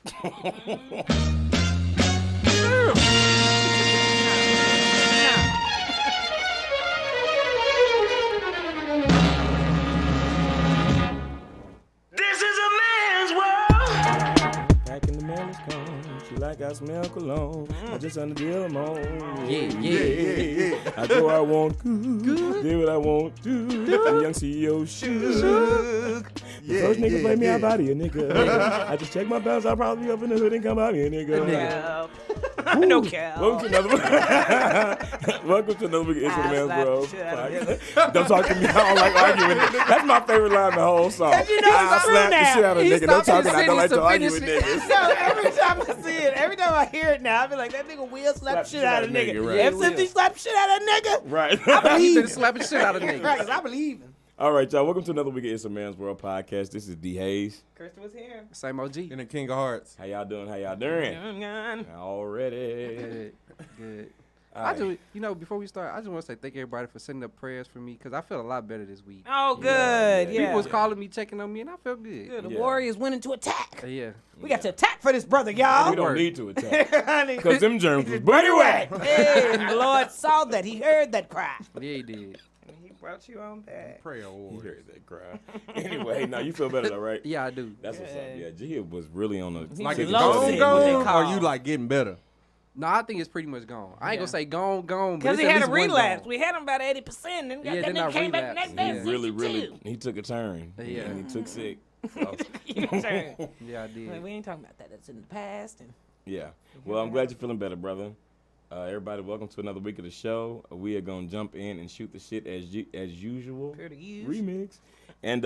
I smell cologne. I just on the deal I'm on. Yeah. I go I want good. Do what I want to. I'm young CEO shook. The first nigga play me out body a nigga. I just check my balance. I'll probably be up in the hood and come out here, nigga. No cap. Welcome to another week of It's the Man's World. Don't talk to me. I don't like arguing. That's my favorite line in the whole song. You know I slap the shit out of a nigga. Don't talk. I don't like to argue with niggas. So every time I see it, every time I hear it now, I be like, that nigga will slap shit out of a nigga. Right. F50 slap shit out of a nigga. Right. I believe been slapping shit out of niggas. Right, I believe him. All right, y'all. Welcome to another week of It's a Man's World Podcast. This is D. Hayes. Kristen was here. Same OG. And the King of Hearts. How y'all doing? Already. Good. Right. Before we start, I just want to say thank everybody for sending up prayers for me because I felt a lot better this week. Oh, good. Yeah. People was calling me, checking on me, and I felt good. Good. The Warriors winning to attack. Yeah. We got to attack for this brother, y'all. We don't need to attack. Because them germs was booty whack. Hey, the Lord saw that. He heard that cry. Yeah, he did. And he brought you on back. Prayer award. He heard that cry. Anyway, now you feel better though, right? Yeah, I do. That's what's up. Yeah, G was really on the... Like it's it's gone, or you like getting better? No, I think it's pretty much gone. I ain't gonna say gone. Because he had a relapse. We had him about 80%. And Yeah, that nigga came back the next day. Really, he took a turn. Yeah. And he took sick. So. Yeah, I did. Like, we ain't talking about that. That's in the past. And Yeah. Well, I'm glad you're feeling better, brother. Everybody, welcome to another week of the show. We are going to jump in and shoot the shit as usual. Remix. And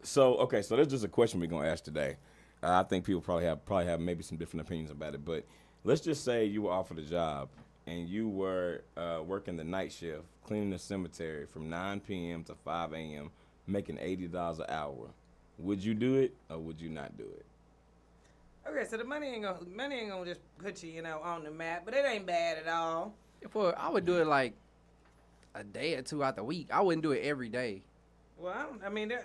so there's just a question we're going to ask today. I think people probably have maybe some different opinions about it, but let's just say you were offered a job and you were working the night shift, cleaning the cemetery from 9 p.m. to 5 a.m., making $80 an hour. Would you do it or would you not do it? okay, so the money ain't gonna just put you, on the map, but it ain't bad at all. I would do it like a day or two out the week. I wouldn't do it every day. Well,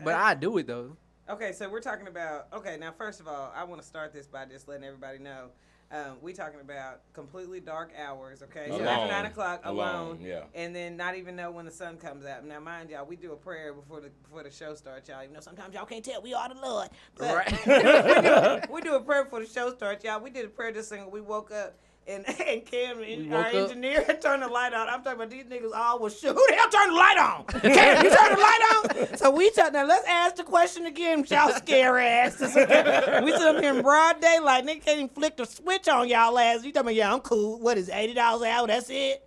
But I do it though. Okay, so we're talking about, now first of all, I want to start this by just letting everybody know. We talking about completely dark hours, okay? So after 9 o'clock, alone, yeah. And then not even know when the sun comes out. Now, mind y'all, we do a prayer before the show starts, y'all. Even though sometimes y'all can't tell, we are the Lord. But Right. we do a prayer before the show starts, y'all. We did a prayer this single. We woke up. And Cam, our engineer, turned the light on. I'm talking about these niggas all was shoot. Who the hell turned the light on? Cam, you turned the light on? So now let's ask the question again, y'all scary asses. We sit up here in broad daylight. Nigga can't even flick the switch on y'all ass. You talking about, I'm cool. What is $80 an hour? That's it?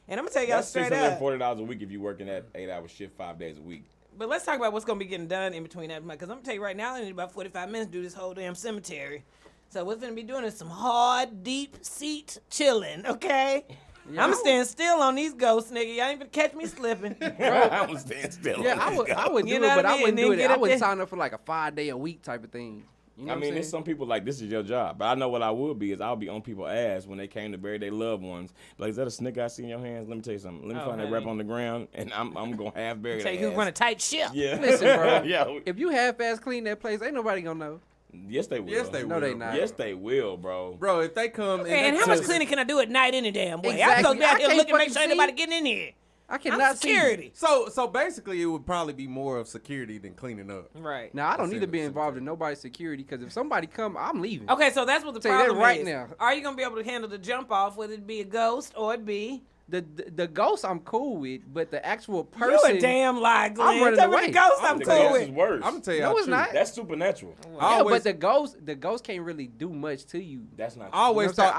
And I'm going to tell y'all straight up. $640 a week if you're working that 8-hour shift 5 days a week. But let's talk about what's going to be getting done in between that. Because I'm going to tell you right now, I need about 45 minutes to do this whole damn cemetery. So what we're going to be doing is some hard, deep seat chilling, okay? Yeah, I'm stand still on these ghosts, nigga. Y'all ain't gonna catch me slipping. I'm gonna stand still. Yeah, I would do it, but I wouldn't do it. I wouldn't sign up for like a 5-day-a-week type of thing. You know there's some people like, this is your job. But I know what I would be is I'll be on people's ass when they came to bury their loved ones. Like, is that a snicker I see in your hands? Let me tell you something. Let me find that rap on the ground, and I'm going to half bury that ass. Tell you who run a tight ship. Yeah. Listen, bro. Yeah. If you half-ass clean that place, ain't nobody gonna know. Yes, they will. No, they not. Yes, they will, bro. Bro, if they come and how much cleaning can I do at night any damn way? Exactly. I go down here looking, make sure see. anybody getting in here. I cannot see. Security. So basically, it would probably be more of security than cleaning up. Right. Now, I don't need to be involved in nobody's security because if somebody come, I'm leaving. Okay, so that's what the Tell you problem that right is. now. Are you going to be able to handle the jump off, whether it be a ghost or it be? The ghost I'm cool with, but the actual person. You a damn lie, Glenn. I'm running away. The ghost I'm cool with. Is worse. I'm gonna tell you. No, how it's true. not. That's supernatural. Yeah, but the ghost can't really do much to you. That's not. I always thought.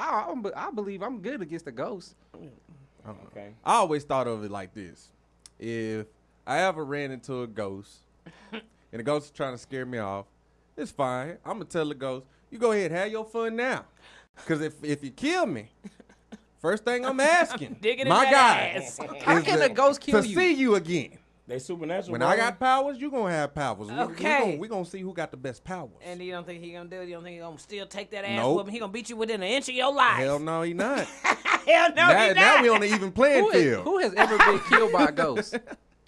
I believe I'm good against the ghost. Okay. I always thought of it like this: if I ever ran into a ghost, and the ghost is trying to scare me off, it's fine. I'm gonna tell the ghost, "You go ahead, have your fun now," because if you kill me. First thing I'm asking, my guys, how can a ghost kill you? To see you again. They supernatural. When I got powers, you gonna have powers. Okay. We gonna see who got the best powers. And you don't think he gonna do it? You don't think he gonna still take that ass Nope. whooping? He gonna beat you within an inch of your life? Hell no, he not. Hell no, he not. Now we on the even playing field. Who has ever been killed by a ghost?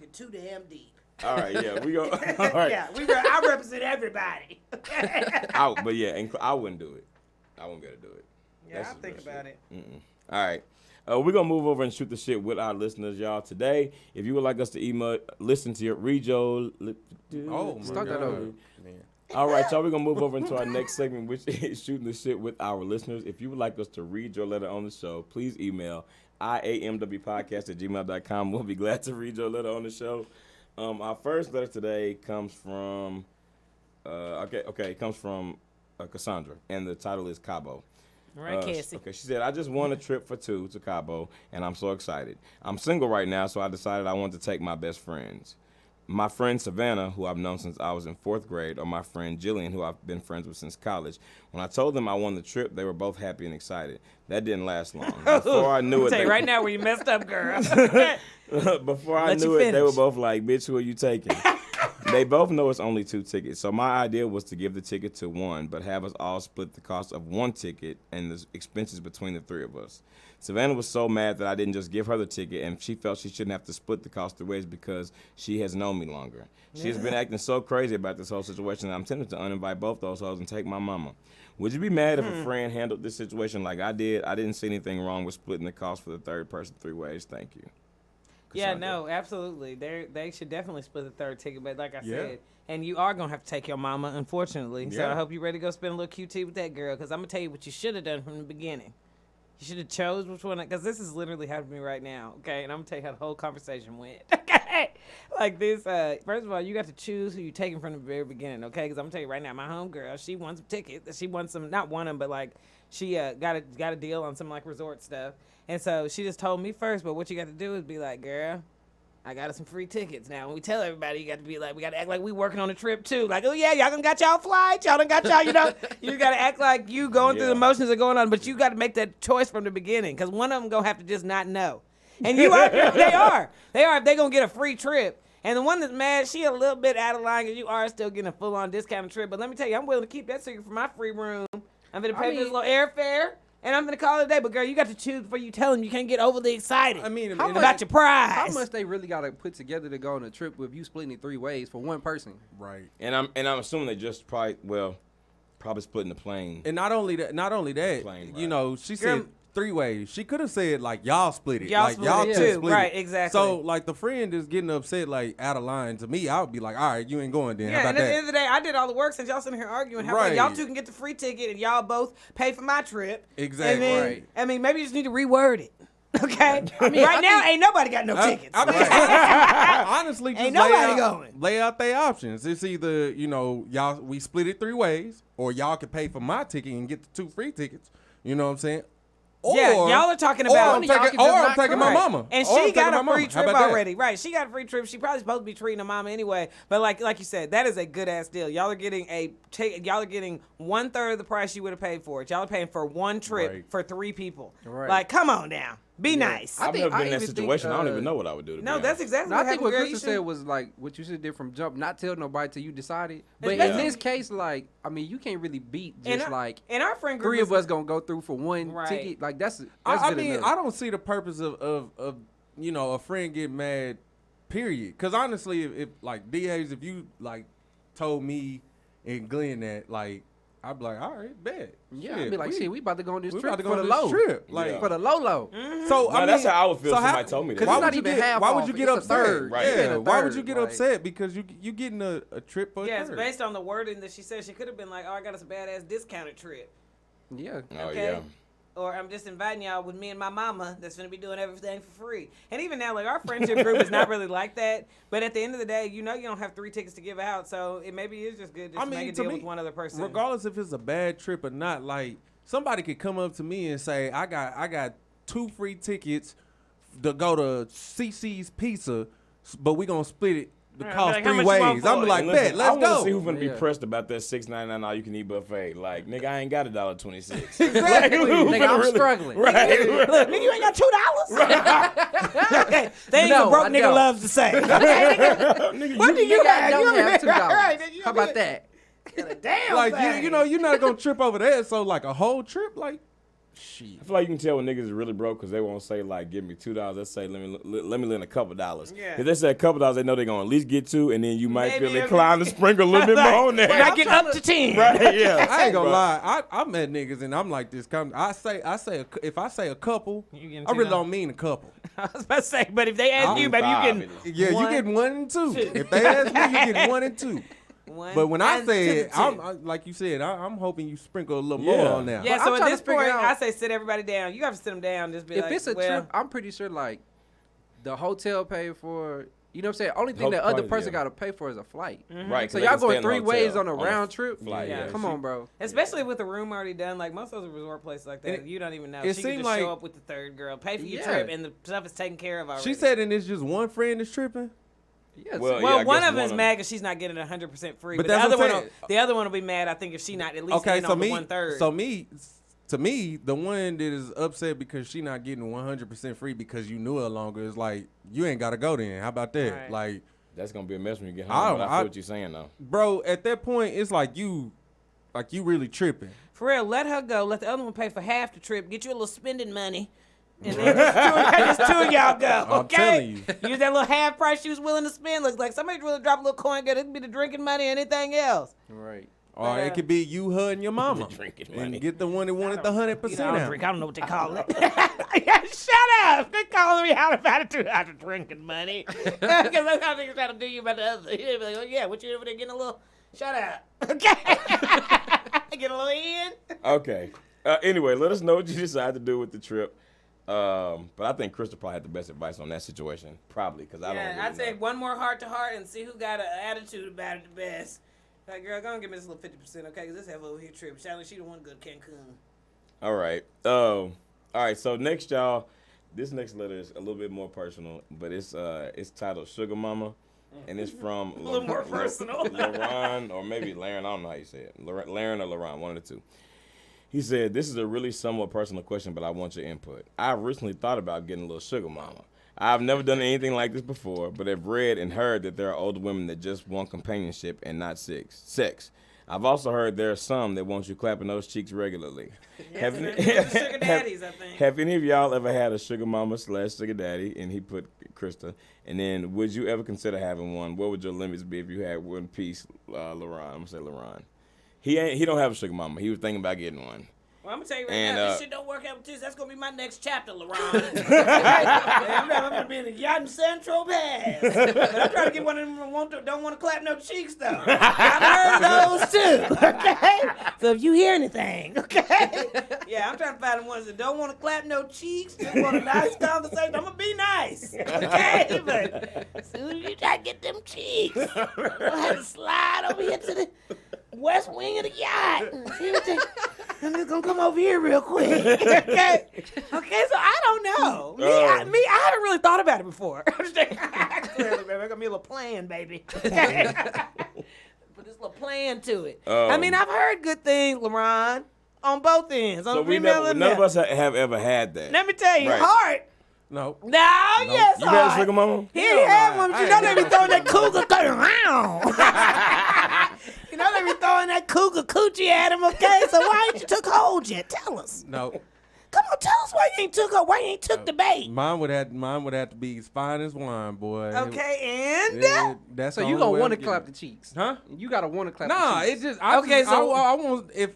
took it too damn deep. All right, yeah, we go. All right. Yeah, I represent everybody. But yeah, I woun't do it. I wouldn't be able to do it. Yeah, That's I'll just think real about shit. it. All right. We're going to move over and shoot the shit with our listeners, y'all. Today, if you would like us to read your... Start that over. Man. All right, y'all, we're going to move over into our next segment, which is shooting the shit with our listeners. If you would like us to read your letter on the show, please email IAMW Podcast at gmail.com. We'll be glad to read your letter on the show. Our first letter today comes from... it comes from Cassandra, and the title is Cabo. All right, Cassie. Okay, she said, I just won a trip for 2 to Cabo, and I'm so excited. I'm single right now, so I decided I wanted to take my best friends. My friend Savannah, who I've known since I was in 4th grade, or my friend Jillian, who I've been friends with since college. When I told them I won the trip, they were both happy and excited. That didn't last long. Before I knew it, Tell you right now where you messed up, girl. Before I knew it, they were both like, bitch, who are you taking? They both know it's only 2 tickets, so my idea was to give the ticket to one, but have us all split the cost of 1 ticket and the expenses between the 3 of us. Savannah was so mad that I didn't just give her the ticket, and she felt she shouldn't have to split the cost 3 ways because she has known me longer. She has been acting so crazy about this whole situation that I'm tempted to uninvite both those hoes and take my mama. Would you be mad if a friend handled this situation like I did? I didn't see anything wrong with splitting the cost for the 3rd person 3 ways. Thank you. Yeah, Cassandra. no, absolutely. They should definitely split the 3rd ticket, but like I Yeah. said, and you are going to have to take your mama, unfortunately. So Yeah. I hope you're ready to go spend a little QT with that girl, because I'm going to tell you what you should have done from the beginning. You should have chose which one, because this is literally happening to me right now, okay? And I'm going to tell you how the whole conversation went, okay? Like this, first of all, you got to choose who you're taking from the very beginning, okay? Because I'm going to tell you right now, my homegirl, she won some tickets. She won some, not won them, but like she got a deal on some like resort stuff. And so she just told me first, but what you got to do is be like, girl, I got us some free tickets now. When we tell everybody, you got to be like, we got to act like we working on a trip too. Like, oh yeah, y'all done got y'all flights. Y'all done got y'all, you know. You got to act like you going through the motions of going on, but you got to make that choice from the beginning, because one of them going to have to just not know. And you are, they are. If they going to get a free trip. And the one that's mad, she a little bit out of line because you are still getting a full-on discounted trip. But let me tell you, I'm willing to keep that secret for my free room. I'm going to pay for this little airfare. And I'm going to call it a day. But, girl, you got to choose before you tell them. You can't get overly excited about your prize. How much they really got to put together to go on a trip with you splitting it 3 ways for one person? Right. And I'm assuming they just probably splitting the plane. And not only that, Plane, you right. know, she said 3 ways. She could have said like y'all split it. Y'all like split y'all it two too. split Right, it. exactly. So like the friend is getting upset like out of line. To me, I would be like, all right, you ain't going then. How Yeah, about and at that? the end of the day, I did all the work since y'all sitting here arguing. How about Right. y'all two can get the free ticket and y'all both pay for my trip? Exactly. And then, Right. I mean, maybe you just need to reword it. Okay? I mean, right now, ain't nobody got no tickets. I mean, honestly, just Ain't nobody going. lay out their options. It's either, you know, we split it 3 ways, or y'all can pay for my ticket and get the 2 free tickets. You know what I'm saying? Or, Yeah, y'all are talking about- I'm taking my mama. And Or I'm she got taking a my free mama. How trip about that? already. Right. She got a free trip. She probably supposed to be treating her mama anyway. But like you said, that is a good ass deal. Y'all are getting y'all are getting 1/3 of the price you would have paid for it. Y'all are paying for 1 trip Right. for 3 people. Right. Like, come on now. Be nice. I've think- never been in I that even situation. think, I don't even know what I would do. To No, be that's honest. exactly No, what I think happened, what girl. Krista You said should- was like what you should have did from jump, not tell nobody till you decided. But Especially- in this case, like, I mean, you can't really beat And just like and our friend group 3 of is- us gonna go through for 1 Right. ticket. Like that's I good mean, enough. I don't see the purpose of you know, a friend get mad, period. Because honestly, if like DAs, if you like told me and Glenn that, like, I'd be like, all right, bet. Yeah, I'd be like, shit, we about to go on this we trip about to go for on the this low. trip. Like, Yeah. For the low. so No, that's how I would feel if somebody told me that. 'Cause Why it's would not you even get? half Why would off, you get it's a upset? third. Right. Yeah. Yeah, a Why would you third, get like- upset because you getting a trip for a Yes, third? based on the wording that she said, she could have been like, "Oh, I got us a badass discounted trip," Yeah. Oh okay? yeah. Or I'm just inviting y'all with me and my mama that's gonna be doing everything for free. And even now, like our friendship group is not really like that. But at the end of the day, you know you don't have 3 tickets to give out, so it maybe is just good just to make a to deal me, with one other person. regardless if it's a bad trip or not, like somebody could come up to me and say, I got 2 free tickets to go to CC's Pizza, but we gonna split it the Right, cost like, how 3 much you want ways. for I'm it? like, And listen, bet, I let's want to go. see who's gonna be Yeah. pressed about that $6.99 all you can eat buffet. Like, nigga, I ain't got $1.26. Exactly. Nigga, I'm struggling. Right. Look, nigga, you ain't got $2. They ain't No, what broke I nigga don't. loves to say. What do you Nigga, I have? don't You have $2. right, nigga, you How about that? Damn. Like thing. you know, you're not gonna trip over that. So like a whole trip, like Shit. I feel like you can tell when niggas is really broke because they won't say like, give me $2. Let's say let me lend a couple dollars. Yeah. If they say a couple dollars, they know they're gonna at least get $2, and then you might Maybe feel if inclined to sprinkle a little bit more on there. Might get up to 10. Right? Yeah. I ain't gonna Bro. lie. I met niggas and I'm like this. If I say a couple, You getting I really $2? don't mean a couple. I was about to say, but if they ask you, baby, you Five. can. Yeah, you get 1 and 2. If they ask me, you get 1 and 2. But when I say it, like you said, I'm hoping you sprinkle a little more on there. Yeah, But so I'm at trying this to figure point, out- I say sit everybody down. You have to sit them down. Just be If like, it's a well, trip, I'm pretty sure like the hotel paid for. You know what I'm saying? Only thing Hotel that other price, person yeah. got to pay for is a flight. Right. 'cause So they y'all can stay going in the 3 ways hotel on a round trip? flight. Yeah. Yeah. Come on, bro. especially with the room already done, like most of the resort places like that, And you don't even know. it She can seemed just like- show up with the third girl, pay for your Yeah. trip, and the stuff is taken care of already. She said, and it's just one friend that's tripping. Yeah, Well, so- yeah, I Well, one guess of them is one of- mad because she's not getting 100% free. But But the that's other what one, I'm saying. the other one will be mad. I think if she not at least Okay, in so on the me, 1/3. to me, the one that is upset because she not getting 100% free because you knew her longer is like, you ain't gotta go then. How about that? Right. Like, That's gonna be a mess when you get I home. don't- But I I- feel what you're saying though. bro, at that point, it's like you really tripping. For real, let her go. Let the other one pay for half the trip. Get you a little spending money. And then just two of y'all go, I'm okay? telling you. Use that little half price she was willing to spend. Looks like somebody really drop a little coin. It could be the drinking money or anything else. right. Or it could be you, her, and your mama. Drinking And money. get the one that wanted the 100% I don't out. drink. I don't know what they call it. Yeah, shut up. They're calling me out about it too. Out of drinking money. Because that's how niggas try to do you about the other. You'll be like, oh, yeah, what you over there getting a little, shut up. Okay. Get a little in. Okay. Anyway, let us know what you decide to do with the trip. But I think Crystal probably had the best advice on that situation. Probably, because I don't really I'd say know. one more heart to heart and see who got an attitude about it the best. Like, girl, go and give me this little 50%, okay? Because this have over here trip. Shally, she the one good Cancun. All right. All right. So next, y'all, this next letter is a little bit more personal, but it's titled Sugar Mama, and it's from A little more personal. Laron, or maybe Laren. I don't know how you say it. Laren or Laron, one of the two. He said, "This is a really somewhat personal question, but I want your input. I recently thought about getting a little sugar mama. I've never done anything like this before, but have read and heard that there are older women that just want companionship and not sex. I've also heard there are some that want you clapping those cheeks regularly. Yes, sugar daddies, I think. Have any of y'all ever had a sugar mama / sugar daddy?" And he put Krista. And then, would you ever consider having one? What would your limits be if you had one piece, Laron? I'm gonna say Laron. He don't have a sugar mama. He was thinking about getting one. Well, I'm gonna tell you right And, now, this shit don't work out with this. That's gonna be my next chapter, LaRon. I'm gonna be in the yacht in Central Pass. But I'm trying to get one of them who don't want to clap no cheeks though. I've heard of those too. Okay, so if you hear anything, okay, yeah, I'm trying to find the ones that don't want to clap no cheeks, just want a nice conversation. I'm gonna be nice, okay, but as soon as you try to get them cheeks, I'll have to slide over here to the west wing of the yacht. And see what they, I'm just gonna come over here real quick. Okay. Okay, so I don't know. I haven't really thought about it before. Clearly, baby, I got me a little plan, baby. Put this little plan to it. I mean, I've heard good things, LaRon, on both ends. On So the we female never, and none of male. us have ever had that. Let me tell you, Right. Heart. No. No, yes, You had a Heart. sugar mama? He ain't had one, but I you know ain't they be had throwing that cougar thing around. You know they be throwing that cougar coochie at him, okay? So why ain't you took hold yet? Tell us. No. Come on, tell us why you ain't took her. Why you ain't took the bait? Mine would have to be as fine as wine, boy. Okay, and That's So the you only gonna way want to I'm clap getting the cheeks? Huh? You gotta want to clap. Nah, the cheeks. it's just Okay, so- I want if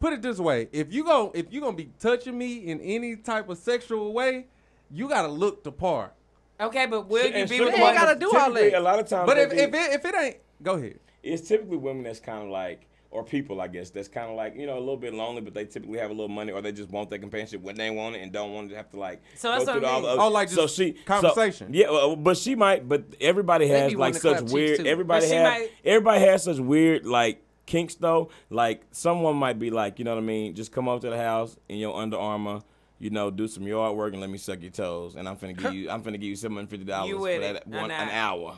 put it this way, if you gonna be touching me in any type of sexual way, you gotta look the part. okay, but will you And be sugar with ain't one? mamas gotta do all typically, that. A lot of times, But they if it ain't, go ahead. it's typically women that's kind of like, or people, I guess, that's kind of like, you know, a little bit lonely, but they typically have a little money, or they just want that companionship when they want it and don't want to have to like So that's go through what I all the mean. other. Oh, like just conversation. Yeah, but she might. But everybody They has be like wanting to such clap cheeks, weird. too. Everybody But she has. might- Everybody has such weird like kinks though. Like someone might be like, you know what I mean? Just come up to the house in your Under Armour. You know, do some yard work and let me suck your toes, and I'm finna give you $750 You for with that it, an an hour.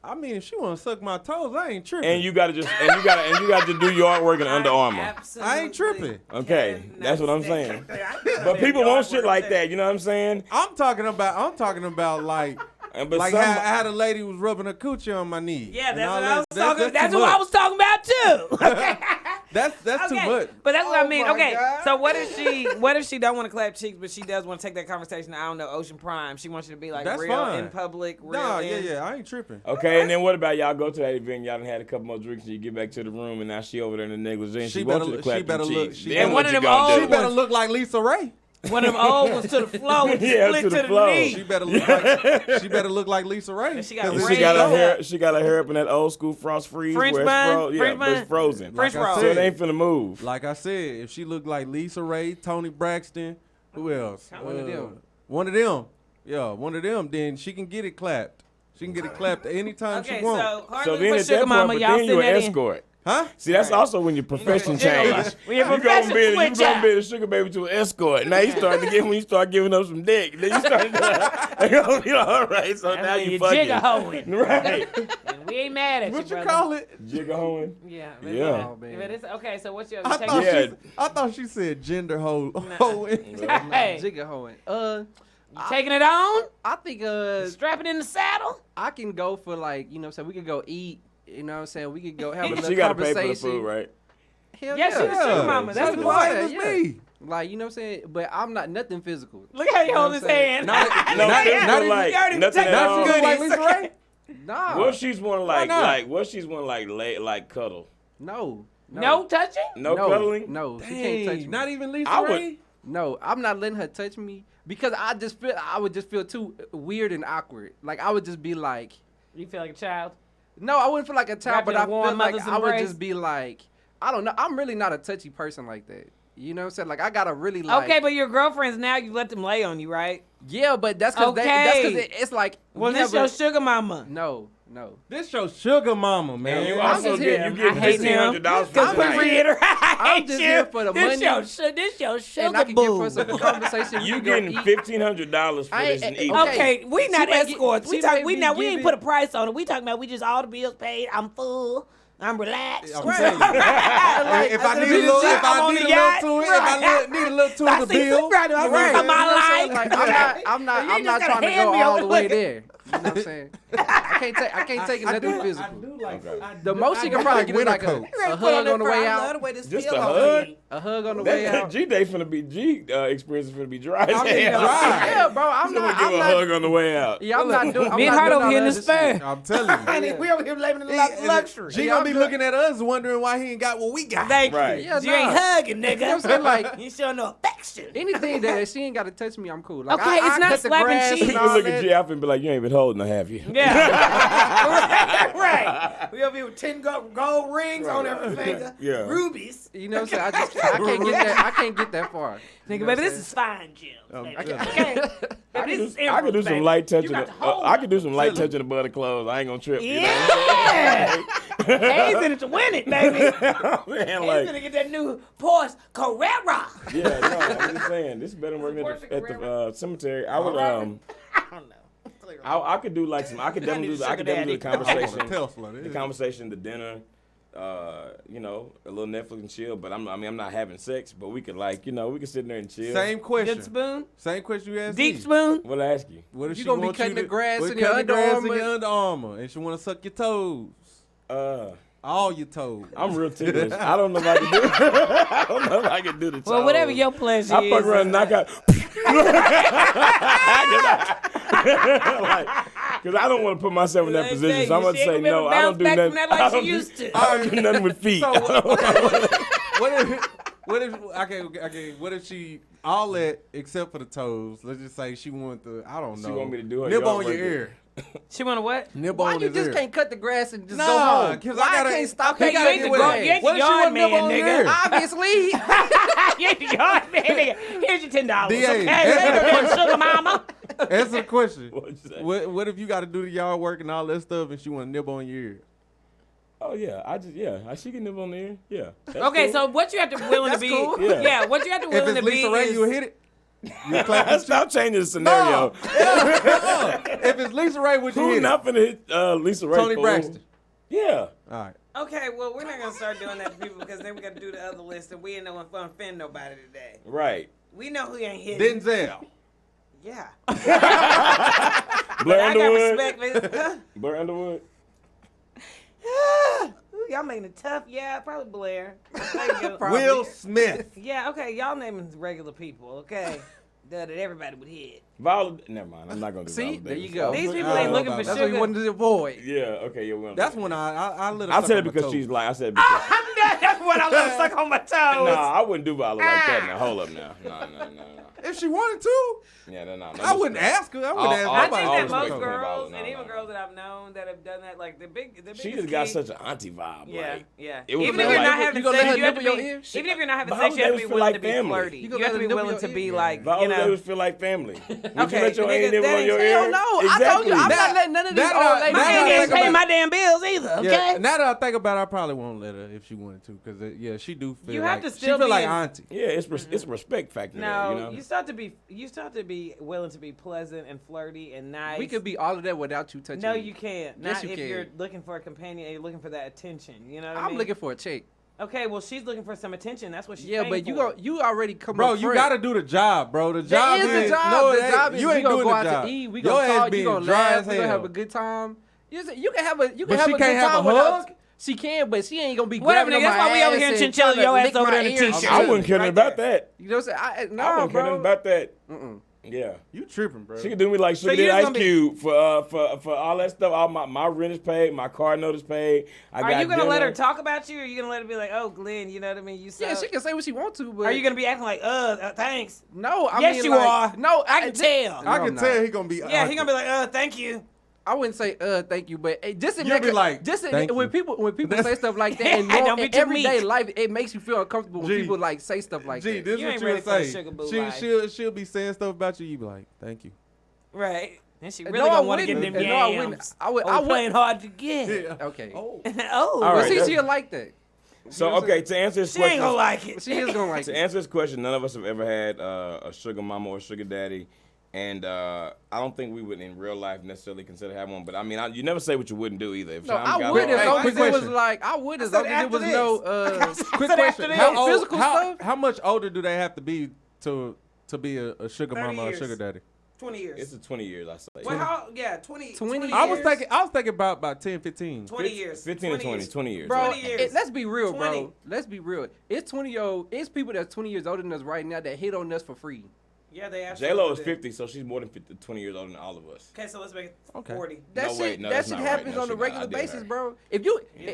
I mean, if she wanna suck my toes, I ain't tripping. And you gotta to do yard work in Under Armour. Absolutely I ain't tripping. Okay, cannot that's what I'm stand- saying. I But people yard want shit work like too. that. You know what I'm saying? I'm talking about like But like some- how the lady was rubbing her coochie on my knee. Yeah, And that's all what that- I was talking. That's too what I much. was talking about too. That's too much. But that's what I mean. my Okay, God. so what if she don't want to clap cheeks, but she does want to take that conversation? I don't know, Ocean Prime. She wants you to be like That's real fine. in public. Real Nah, in. yeah, I ain't tripping. Okay, and then what about y'all go to that event, y'all done had a couple more drinks, and you get back to the room, and now she over there in the negligee, and she wants you to clap them cheeks. Then And what one of you them gonna old do? She better look like Lisa Ray. One of them old ones to the floor with the Yeah, split to to the the floor. knee. She better look like Lisa Ray. And she got 'Cause braids. She got her Braids. hair. She got her hair up in that old school frost freeze. French where bun? it's French but it's bun? frozen. French Like I roll. So it said. ain't finna move. Like I said, if she looked like Lisa Ray, Tony Braxton, who else? One of them. One of them. Yeah, one of them. Then she can get it clapped. She can get it clapped anytime Okay, she wants. so So Harley then for at Sugar that Mama, point, but y'all then you send an that in. escort. Huh? See, that's also when your profession change. When your You profession gonna be switch you gonna up. be the sugar baby to an escort. Now you start to get when you start giving up some dick. Then you start to all right. So now you fucking jigger hoeing. right. And we ain't mad at What you brother. call it? Jigger hoeing. Yeah. Yeah. Oh, man. But it's, okay, so what's your I take? thought, Yeah. I thought she said gender hoe. Hey, Jigga hoeing. you taking it on? I think Strapping in the saddle? I can go for like, you know what I'm saying, we could go eat, you know what I'm saying, we could go have a But little she gotta pay conversation. for the food, right? Hell Yeah, she the sugar mama. That's She what do it all was. that, As me. Like, you know what I'm saying, but I'm not nothing physical. Look how he You know hold what his I'm saying? hand. No, Not physical even- like you already nothing taken at it. all. Good. Like Goodies. Lisa Ray? Nah. What if she's one like not? what if she's one like cuddle? No. No touching? No cuddling? No, she can't touch me. Not even Lisa I would- Ray? No, I'm not letting her touch me because I would just feel too weird and awkward. Like I would just be like, You feel like a child? no, I wouldn't feel like a child, Wrapped but in I a warm feel like mother's I would embrace? just be like, I don't know. I'm really not a touchy person like that. You know what I'm saying? Like I gotta really like. Okay, but your girlfriends now, you let them lay on you, right? Yeah, but that's because Okay. it's like. Well, we this never- your sugar mama. No. This your sugar mama, man. And you I'm also just get here- you get I hate $1,500 them. for Because the we night. reiterate, I I'm hate just you. here for the this money. This your sugar and I can get boo. for some conversation. You we go getting eat. $1,500 for I this ain't- and eating. Okay, we not She may get- escorts. she We talk. may We be now we ain't giving- put a price on it. We talking about we just all the bills paid. I'm full. I'm relaxed. I'm Right. telling you. If I need a little, if I'm I on need the a yacht. little to it, if I need a little to I the see bill, some brother. I Right. see some You know what I'm I saying? like. Like, I'm You not just trying gotta to hand go me all over the way like- there. You know what I'm saying? I can't take nothing physical. The most she can I probably like give me like winter a, coats. a hug on the way out. Just a hug? A hug on the way That out. G day finna be experience is finna be dry as hell. dry. Yeah, bro. I'm Someone not. give I'm a not. hug on the way out. Yeah, I'm not doing. I'm Me and not Hart doing over here in all the that other shit. spur. I'm telling you. And we over here living in luxury. She Yeah, gonna I'm be good. looking at us wondering why he ain't got what we got. Thank Right. you. Yeah, You ain't nah. hugging, nigga. You know what I'm saying? Like, you showing no affection. anything that she ain't got to touch me, I'm cool. Like, Okay, I it's not cut the slapping grass cheeks. and People all look at that. G out and be like, you ain't been holding her, have you? Yeah. right. We over here with 10 gold rings on every finger. Yeah. Rubies. You know what I'm saying? I can't get that. I can't get that far. Nigga, You know baby, what this I'm is fine, Jim. Okay. Okay. I This could is do, I could do Emerald, some baby. light You touching. got to hold I could do some light touching above the clothes. I ain't gonna trip. You know? Yeah. Hey, he's in it to win it, baby. Man, He's like, gonna get that new Porsche Carrera. yeah, no, I'm just saying, this is better than working at the cemetery. I would, I don't know. I could do like some. I could definitely do the Daddy. conversation. Tesla. The conversation, the dinner, you know, a little Netflix and chill. But I'm not having sex. But we could like, you know, we could sit there and chill. Same Good question. spoon? Same question you asked Deep me. spoon? What I ask you? What if You she gonna be want cutting you the grass what in your cutting the grass Under in your Under Armour, and she want to suck your toes, all your toes. I'm real ticklish. I don't know if I can do it. I don't know if I can do the Well, whatever toes. your pleasure I is. fuck around and knock out. Because I don't want to put myself in that position. So I'm going to say, no, I don't do Bounce back nothing. from that like I she don't used to. I don't do nothing with feet. So what if she all that except for the toes? Let's just say she wanted to. I don't know. She want me to do her nib yard on your work. ear. She want to what? Nib Why on you his just ear. can't cut the grass and just go Nah, home? 'cause Why I gotta- can't stop Okay, taking you it ain't the with go- that? you ain't What the if she yard want nib man, on your nigga. ear? Obviously. You ain't the yard man, nigga. Here's your $10. DA, Okay, answer sugar mama. Answer the question. What'd you say? What if you got to do the yard work and all that stuff, and she want to nib on your ear? Oh, yeah. She can nib on the ear. Yeah. That's Okay, cool. so what you have to willing to be? cool. Yeah. What you have to If willing it's to be Lisa Ray, is you hit it. You clap your Stop changing the scenario. If it's Lisa Ray, would you Who hit it? not finna hit Lisa Ray? Tony fool? Braxton. Yeah. All right. Okay, well, we're not going to start doing that to people because then we got to do the other list and we ain't no one to offend nobody today. Right. We know who ain't hitting. Denzel. Yeah. Blair I got Underwood. respect. Blair Underwood. Who Y'all making it tough. Yeah, probably Blair. Will Smith. Yeah, okay. Y'all naming regular people, okay? That everybody would hit. Viola, never mind. I'm not gonna do See, Viola there Davis. you go. These people ain't looking for That's what sugar. you wanted to avoid. Yeah, okay, yeah. That's when I let her I suck said on it my because toes. she's like, I said it because. That's what I was stuck on my toes. Nah, I wouldn't do Viola like that now. Hold up now. No. If she wanted to, Yeah, no. I wouldn't ask her. I wouldn't ask I nobody. think all that respect most to girls, Viola. and No. even girls that I've known that have done that, like the biggest She just got key- such an auntie vibe. Yeah, Like, yeah. it was Even if like- you're not You having gonna let sex, her you have to nibble be. your ear? Even if you're not having Viola sex, you have to Davis be feel willing like to be family. flirty. You You gonna have to let be her nibble willing your to be ear? like, Viola you know. Davis feel like family. Would you Okay, let your nigga, hand nibble that on ain't your fair. ear? Hell no. Exactly. I told you, I'm That- not letting none of these that- old ladies. My Now hand that I ain't think paying about- my damn bills either. Okay. Yeah, now that I think about it, I probably won't let her if she wanted to, because she do feel You like have to she still feel be like in- auntie. Yeah, it's a respect factor there, you No, know? you start to be willing to be pleasant and flirty and nice. We could be all of that without you touching No, me. you can't. Yes, Not you if can. you're looking for a companion and you're looking for that attention. You know what I I'm mean? looking for a chick. Okay, well, she's looking for some attention. That's what she's Yeah, paying but for. you already come Bro, up you front. gotta do the job, bro. The job That is is the job. no, The job is you we ain't gonna doing go the out job. to eat. We Your gonna ass talk. You being gonna dry laugh. as We gonna have hell. a good time. You can have a But good she can't have time a without- hug? She can, but she ain't gonna be Whatever, grabbing nigga, on that's my why we over ass here and chinchilla trying to your ass lick over my there in a ear. t-shirt. I wouldn't care Right about there. that. You know what I'm saying? I wouldn't care about that. Yeah. You tripping, bro. She could do me like Sugar So did you're Ice gonna be- Cube for all that stuff. All my rent is paid, my car note is paid. Are you gonna let her talk about you, or are you gonna let her be like, "Oh, Glenn, you know what I mean? You Yeah, suck." she can say what she wants to, but Are you gonna be acting like, thanks? no, I Yes, mean, you like, are. No, I can tell. No, I I'm can not. tell he gonna be. Yeah, he gonna be like, thank you. I wouldn't say thank you, but just in You'll be like, just in, "Thank when you." people say stuff like that in, Don't be in too everyday meek. life, it makes you feel uncomfortable when Gee. people like say stuff like Gee, that. this You is ain't what ready she'll for the say. sugar boo life. She'll be saying stuff about you. You be like, thank you. Right. And she really No, I gonna want to get wouldn't. them No, I yams. wouldn't. I would. Oh, I we playing would. hard to get. Yeah. Okay. Oh. All But right, see, that's- she'll like that. So okay, to answer this She ain't question, gonna like it. She is gonna like to it. answer this question, none of us have ever had a sugar mama or sugar daddy, and I don't think we would in real life necessarily consider having one. But I mean, you never say what you wouldn't do either. If No, time I got would hard- as long quick as it was question. like I would as said long as it after was this. no Quick said question: after this. How Physical stuff? How much older do they have to be to be a sugar 30 mama or years. sugar daddy? 20 years. It's a 20 years, I say. Well, how? Yeah, 20. 20 I was years. thinking about 10, 15. 20 years. 15 to 20, 20 years. Bro, 20 years. let's be real, 20. bro. Let's be real. It's people that's 20 years older than us right now that hit on us for free. Yeah, they J absolutely Lo is did. 50, so she's more than 20 years older than all of us. Okay, so let's make it Okay. 40. That No, shit, wait, no, that that's shit not right. happens No, on a she regular not. I did basis, her. bro. If you Yeah.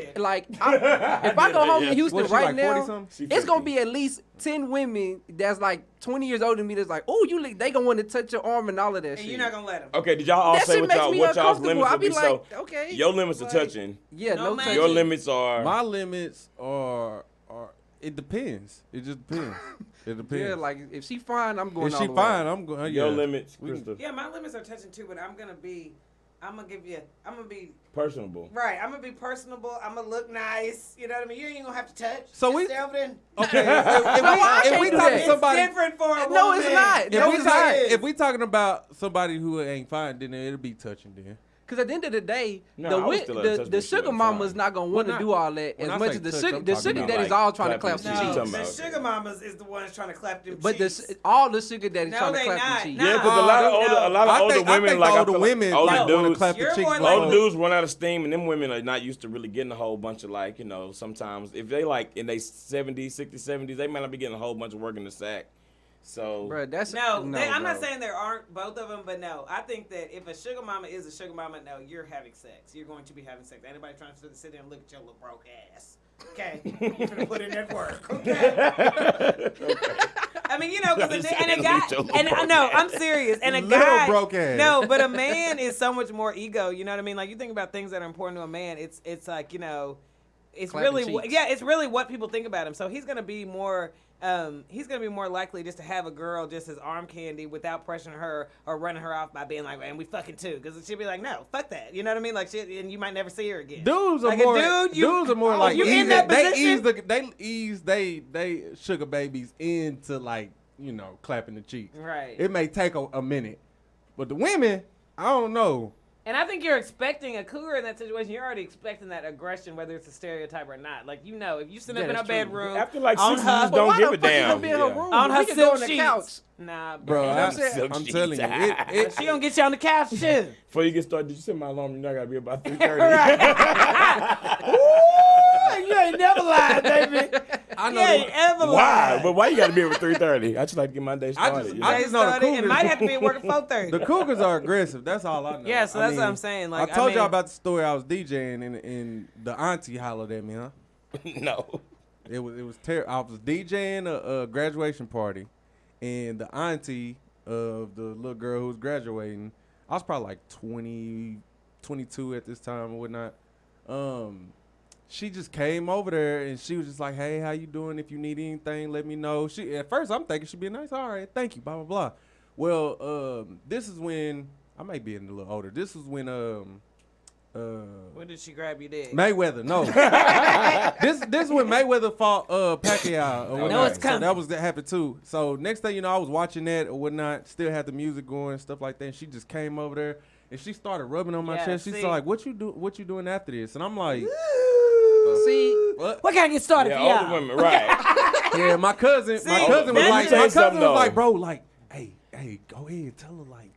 if I go home in Houston What, she right like 40 now, something? She it's gonna 50. be at least 10 women that's like 20 years older than me. That's like, oh, they gonna want to touch your arm and all of that And shit. you're not going to let him. Okay, did y'all all That say shit what makes y'all me what y'all's uncomfortable. limits I would be be? like, So okay, your limits are like- touching. yeah, No no, man. touching. Your limits are. My limits are it depends. It just depends. It depends. Yeah, like if she fine, I'm going. if all she the fine, way. I'm going. Your yeah. limits, We can- Crystal. Yeah, my limits are touching too, but I'm going to be Personable. right. I'm going to be personable. I'm going to look nice. You know what I mean? You ain't going to have to touch. So Just we- stay over there. Okay. I if can't we do talking that. somebody, It's different for a No, woman. it's not. No, it's not. if we talking about somebody who ain't fine, then it'll be touching then. Because at the end of the day, No, I would still let her touch the me, she sugar wasn't mama's fine. not gonna want to When do all that when as I much say as the touch, sugar. I'm The talking sugar about, daddy's like, all trying to clapping clap the some cheeks. No, cheeks. talking the about. sugar mamas is the ones trying to clap them But cheeks. all the sugar daddies No, trying to they clap not. some cheeks. Nah. Yeah, because a lot of older I women think like the I older feel women older like want to dudes. clap the You're cheeks. more before. Older dudes run out of steam, and them women are not used to really getting a whole bunch of like, sometimes if they like in their 70s, 60s, 70s, they might not be getting a whole bunch of work in the sack. So Bro, that's I'm not bro. saying there aren't both of them, but no. I think that if a sugar mama is a sugar mama, no, you're having sex. You're going to be having sex. Anybody trying to sit there and look at your little broke ass. Okay? You're going to put in that work. Okay? I mean, because and a guy, and no, I'm serious. And a Little guy, broke ass. no, but a man is so much more ego. You know what I mean? Like you think about things that are important to a man. It's like it's Clapping really cheeks. it's really what people think about him. So he's gonna be more. He's gonna be more likely just to have a girl just as arm candy without pressuring her or running her off by being like, "And we fucking too," because she'll be like, "No, fuck that." You know what I mean? Like shit, and you might never see her again. Dudes are Like a more. dude, Dudes are more like you easy. in that They position? ease they sugar babies into like clapping the cheeks. Right. It may take a minute, but the women, I don't know. And I think you're expecting a cougar in that situation. You're already expecting that aggression, whether it's a stereotype or not. Like if you sit up in her that's true. bedroom after like on 6 her, years, But don't why give the a fuck you gonna damn. be in her Yeah. room? on her We can go silk on the sheets. couch. Nah, Bro, You know what I'm saying? Silk I'm sheets. telling you, she gonna get you on the couch too. Before you get started, did you set my alarm? You're not gonna be about 3:30. Right. it You ain't never lied, baby. I know. You ain't ever Why? lied. But why you got to be here with 3:30? I just like to get my day started. you know? I just know the It Cougars. might have to be at work at 4:30. The Cougars are aggressive. That's all I know. Yeah, so that's what I'm saying. Like, I told mean, y'all about the story I was DJing and the auntie hollered at me, huh? No. It was terrible. I was DJing a graduation party, and the auntie of the little girl who was graduating, I was probably like 20, 22 at this time or whatnot. She just came over there and she was just like, "Hey, how you doing? If you need anything, let me know." She at first I'm thinking she'd be nice. All right, thank you. Blah blah blah. Well, this is when I may be a little older. This is when when did she grab you there? Mayweather, no. this is when Mayweather fought Pacquiao. Or know it's coming. So that happened too. So next thing you know, I was watching that or whatnot. Still had the music going and stuff like that. And she just came over there and she started rubbing on my chest. She's like, "What you doing after this?" And I'm like, See, "What?" What can I get started for Yeah, y'all? older women, right. Yeah, my cousin was let me like, tell you something, "Bro, like, hey, go ahead, tell her like."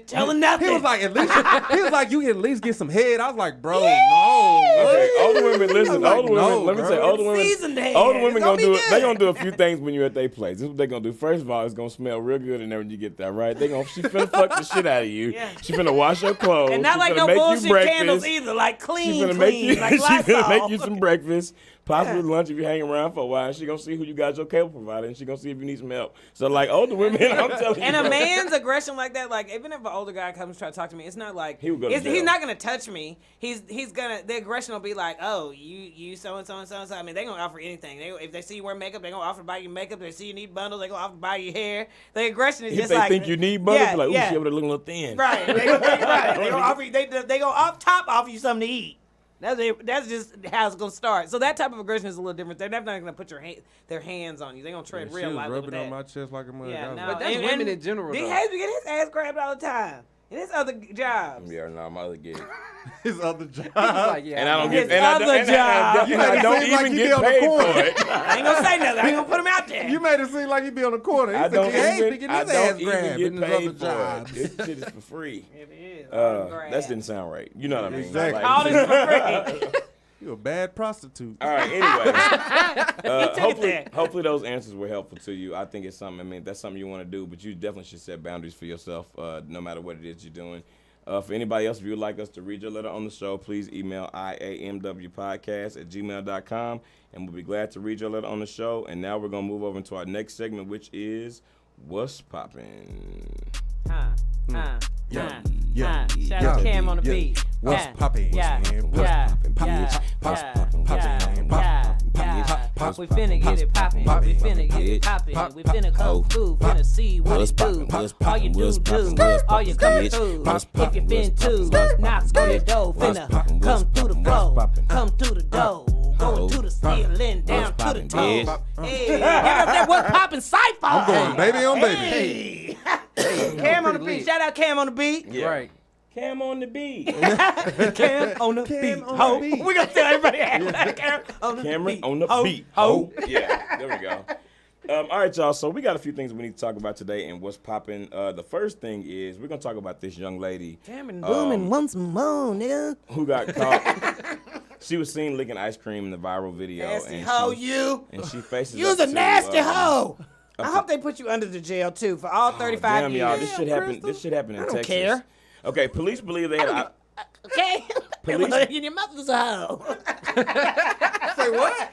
Tell her nothing. He was like, you can at least get some head. I was like, bro, no. Okay, older women, listen. Like, Older women, no, let me bro. say, older women. Seasoned head. Older women It's gonna gonna do be it. They good. gonna do a few things when you're at their place. This is what they gonna do. First of all, it's gonna smell real good in there when you get there, right? She finna fuck the shit out of you. Yeah. She finna wash your clothes. And not she like finna no make you bullshit breakfast. candles either. Like She clean, finna make you. like She finna Lysol. make you some breakfast. Possibly lunch if you hang around for a while. She gonna see who you got your cable provider, and she gonna see if you need some help. So like older women, I'm telling you. And a bro. man's aggression like that, like even if an older guy comes try to talk to me, it's not like He would go to jail. he's not gonna touch me. He's gonna the aggression will be like, oh, you so and so and so and so. I mean, they gonna offer anything. If they see you wear makeup, they gonna offer to buy you makeup. They see you need bundles, they gonna offer to buy you hair. The aggression is If just they like think you need butter, yeah, be like, ooh, yeah. she over there looking a little thin. Right. They gonna offer you, they gonna offer you something to eat. That's just how it's gonna start. So that type of aggression is a little different. They're not gonna put their hands on you. They're gonna tread She real was lightly with rubbing on that. my chest like a mother. Yeah, no. But that's women in general, He though. has to get his ass grabbed all the time. In his other jobs. Yeah, no, my other gig. His other job. He's like, yeah, And I don't His get, and I other don't, and job. and I You don't make it seem like even you be get on the paid corner. for it. I ain't gonna say nothing. I ain't gonna put him out there. You made it seem like he be on the corner. He I said, don't "Hey, even, getting I his ass don't grabbed even in get his paid other for job." it. This shit is for free. It is. That didn't sound right. You know what I mean? Exactly. All this for free. You a bad prostitute. All right. Anyway, took it there. hopefully those answers were helpful to you. I think it's something. I mean, that's something you want to do, but you definitely should set boundaries for yourself, no matter what it is you're doing. For anybody else, if you would like us to read your letter on the show, please email IAMW Podcast at gmail.com, and we'll be glad to read your letter on the show. And now we're gonna move over into our next segment, which is What's Poppin'. Yeah. Shout out Cam on the beat. What's Yeah. poppin'? Yeah. man? What's Yeah. poppin'? Yeah. What's Yeah. poppin'? We finna get it poppin'. We finna get it poppin'. We finna come through. Finna see what it do. All you do. All you coming through. If you fin too, knock on your door. Finna come through the floor. Come through the door. Go to the ceiling, down to the toe. Hey, give up that what's poppin' cypher. I'm going baby on baby. Hey. Cam on the beat. Shout out Cam on the beat. Yeah. Right. Cam on the beat. Cam on the beat. on Ho. the beat. We're gonna tell everybody Cam on the Cameron beat. on the Ho. beat. Ho. Yeah, there we go. All right, y'all. So we got a few things we need to talk about today and what's popping. The first thing is we're going to talk about this young lady Damn booming once more, nigga. who got caught. She was seen licking ice cream in the viral video. Nasty and hoe, she, you. And she faces You's up a to, nasty hoe. I to- hope they put you under the jail too for all 35 Damn, years. y'all. This shit happened. This shit happened in don't Texas. care. Okay, police believe they had. Okay. Police- Your mother's a hoe. Say what?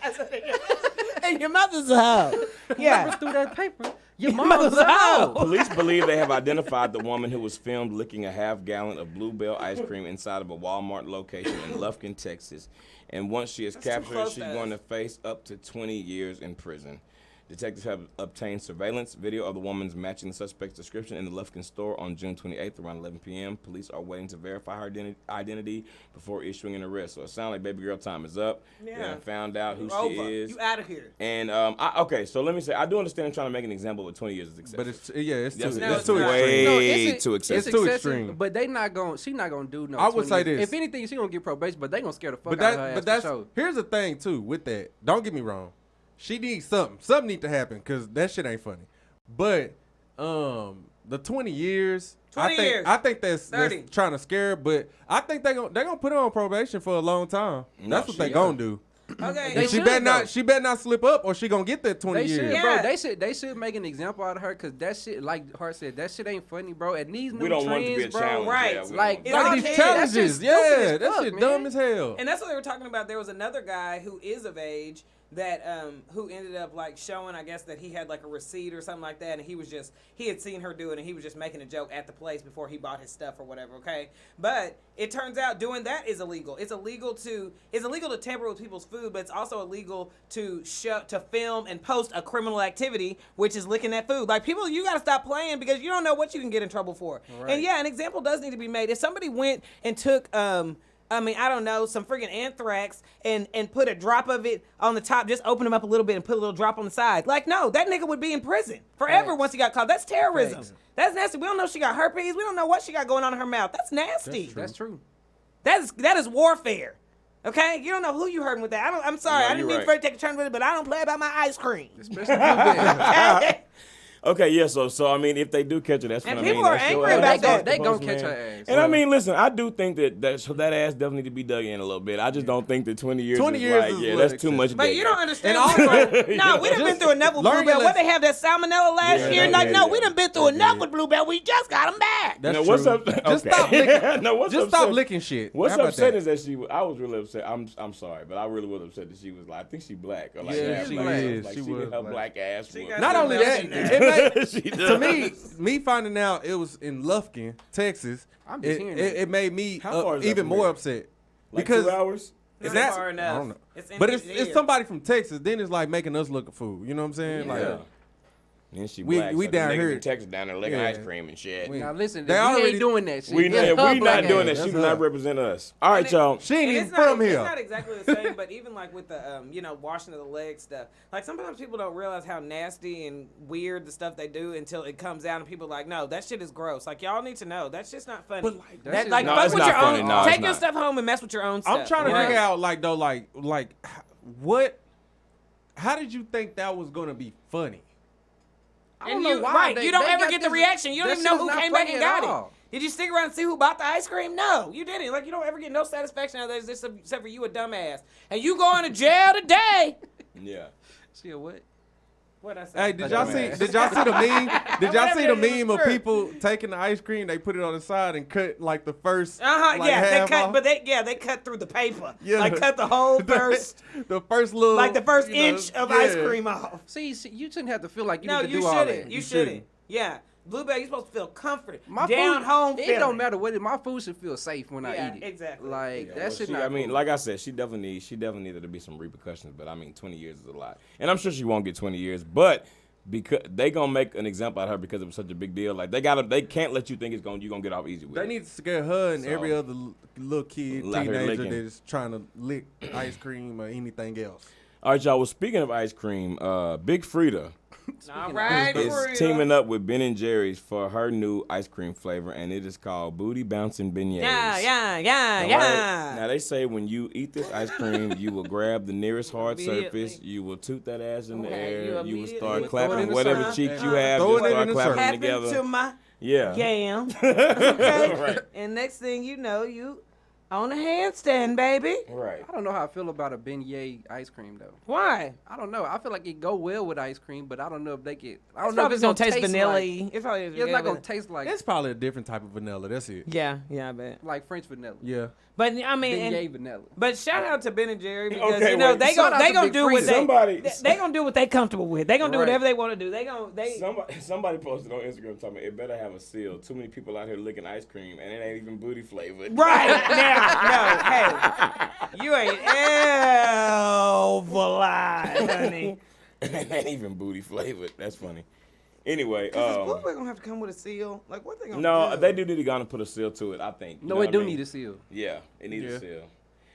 And your mother's a hoe. Yeah. Through that paper, your Your mother's mom's a hoe. Police believe they have identified the woman who was filmed licking a half-gallon of Bluebell ice cream inside of a Walmart location in Lufkin, Texas. And once she is captured, close she's to us. going to face up to 20 years in prison. Detectives have obtained surveillance video of the woman's matching the suspect's description in the Lufkin store on June 28th around 11 p.m. Police are waiting to verify her identity before issuing an arrest. So it sounds like baby girl time is up. Yeah. They done found out who Over. she is. You out of here. And okay, so let me say, I do understand trying to make an example, but 20 years is excessive. But it's it's too That's too not. extreme. way too excessive. It's too extreme. But they not going. She not gonna do no. I would 20 say years. this. If anything, she gonna get probation, but they gonna scare the fuck But out of her ass that's for sure. here's the thing too with that. Don't get me wrong. She needs something. Something need to happen because that shit ain't funny. But the 20 years, 20 years. I think that's 30. trying to scare her. But I think they're gonna put her on probation for a long time. No, That's what she they got gonna it. do. Okay. They She should, better though. not. She better not slip up, or she gonna get that 20 They years. should, Yeah. bro. They should make an example out of her because that shit, like Hart said, that shit ain't funny, bro. And these new We don't want it to be a trends, bro, challenge. right. Yeah, we don't like- want it. It's Like all these kids. challenges, That shit's stupid as that fuck, shit man. dumb as hell. And that's what they were talking about. There was another guy who is of age that who ended up like showing, I guess, that he had like a receipt or something like that, and he had seen her do it, and he was just making a joke at the place before he bought his stuff or whatever. Okay, but it turns out doing that is illegal. It's illegal to tamper with people's food, but it's also illegal to film and post a criminal activity, which is licking that food. Like people, you gotta stop playing because you don't know what you can get in trouble for. Right. And yeah, an example does need to be made. If somebody went and took I don't know, some friggin' anthrax and put a drop of it on the top, just open them up a little bit and put a little drop on the side. Like, no, that nigga would be in prison forever Facts. once he got caught. That's terrorism. Facts. That's nasty. We don't know if she got herpes. We don't know what she got going on in her mouth. That's nasty. That's true. That is warfare. Okay? You don't know who you hurting with that. I'm sorry. No, I didn't you're mean right. for it to take a turn with it, but I don't play about my ice cream. Especially blueberry. Okay? Okay, yeah, so I mean, if they do catch her, that's And what I mean. people are That's your angry ass. about that. They gon' Supposed catch man. her ass. And I mean, listen, I do think that ass definitely need to be dug in a little bit. I just don't think that 20 years 20 is years like, is yeah, a little that's too much. But digging. you don't understand. And also- no, we done been through enough with learn your Bluebell. What lesson. they have that salmonella last Yeah, year? yeah, Like, yeah, no, yeah. we done been through enough with Bluebell. We just got them back. That's Now, what's true. up? Just okay. stop licking. No, what's Just upset- stop licking shit. What's How about upsetting that? is that I was really upset. I'm sorry, but I really was upset that she was like, I think she black or like Yeah, half she black. is. Like She she was her black. black ass. She was- got Not some only melting that, there. it made, She to does. me finding out it was in Lufkin, Texas, I'm just hearing that. it made me How far is that even from more here? upset. Like because 2 hours. It's that- not far I enough. don't know. It's in But his it's ear. somebody from Texas. Then it's like making us look at food. You know what I'm saying? Yeah. Like, Yeah. And she We- black. we so down the niggas here- in Texas down there licking Yeah. ice cream and shit. We- Now listen, They we already- ain't doing that shit. We Get her not black doing that. ass. She That's do not her. represent us. All right, And y'all. she ain't And even it's not, from here. It's not exactly the same, but even like with the washing of the leg stuff, like sometimes people don't realize how nasty and weird the stuff they do until it comes out and people are like, no, that shit is gross. Like y'all need to know that shit's not funny. But, that That, shit- like No, fuck it's with not your funny. own. No, it's Take your not. stuff home and mess with your own stuff. I'm trying to you know? figure out like though like what. How did you think that was gonna be funny? I don't And know you, why right, they- you don't they ever got get the this- reaction. You don't that even know shit's who not came back funny and at got all. it. Did you stick around and see who bought the ice cream? No, you didn't. Like you don't ever get no satisfaction out of this except for you a dumbass. And you going to jail today. Yeah. See what? What I say? Hey, did y'all see? dumbass. Did y'all see the meme? Did y'all see the Whatever, it meme was of true. people taking the ice cream? They put it on the side and cut like the first. Uh-huh, like, yeah, they half cut, off. but they cut through the paper. Yeah. Like cut the whole first, the first little, like the first you know, inch of ice yeah. cream off. See, you shouldn't have to feel like you No, need to you do all shouldn't. that. You shouldn't. shouldn't. Yeah, Bluebell, you're supposed to feel comforted. My down food, home it feeling. don't matter what it. My food should feel safe when Yeah, I eat it. exactly. Like Yeah, that Well, shit she- not. I mean, cool. like I said, she definitely needed to be some repercussions. But I mean, 20 years is a lot, and I'm sure she won't get 20 years. But because they gonna make an example out of her because it was such a big deal, like they can't let you think you're gonna get off easy with They it. need to scare her and So, every other little kid, like her teenager licking. that's trying to lick ice cream or anything else. All right, y'all. Well, speaking of ice cream, Big Frida All right, is for real. teaming up with Ben and Jerry's for her new ice cream flavor, and it is called Booty Bouncing Beignets. Yeah. Now they say when you eat this ice cream, you will grab the nearest hard Immediately. surface, you will toot that ass in the Okay, air, you you will immediately start throw it clapping in the whatever sun. cheeks you have, Throw just it in start the clapping sun. Happened together. to my Yeah. yam. Okay. Right. And next thing you know, you on a handstand, baby. Right. I don't know how I feel about a beignet ice cream though. Why? I don't know. I feel like it go well with ice cream, but I don't know if they get. I It's don't know if probably it's gonna gonna taste vanilla. Like, It's probably it's not gonna taste like It's probably a different type of vanilla. That's it. Yeah, I bet. French vanilla. Yeah. But I mean, Beignet vanilla. but shout out to Ben and Jerry because Okay, you know wait. they Shout out they to gonna Big do what Freezer. Somebody- they gonna do what they comfortable with. They gonna do Right. whatever they want to do. They gonna Somebody posted on Instagram talking about it better have a seal. Too many people out here licking ice cream and it ain't even booty flavored. right now. No, hey, you ain't ever lied, honey. It ain't even booty flavored. That's funny. Anyway, Is Bluebell gonna have to come with a seal? Like what they gonna no, do? they do need to go and put a seal to it, I think. You No, know it what do I mean? need a seal. Yeah, it needs Yeah. a seal.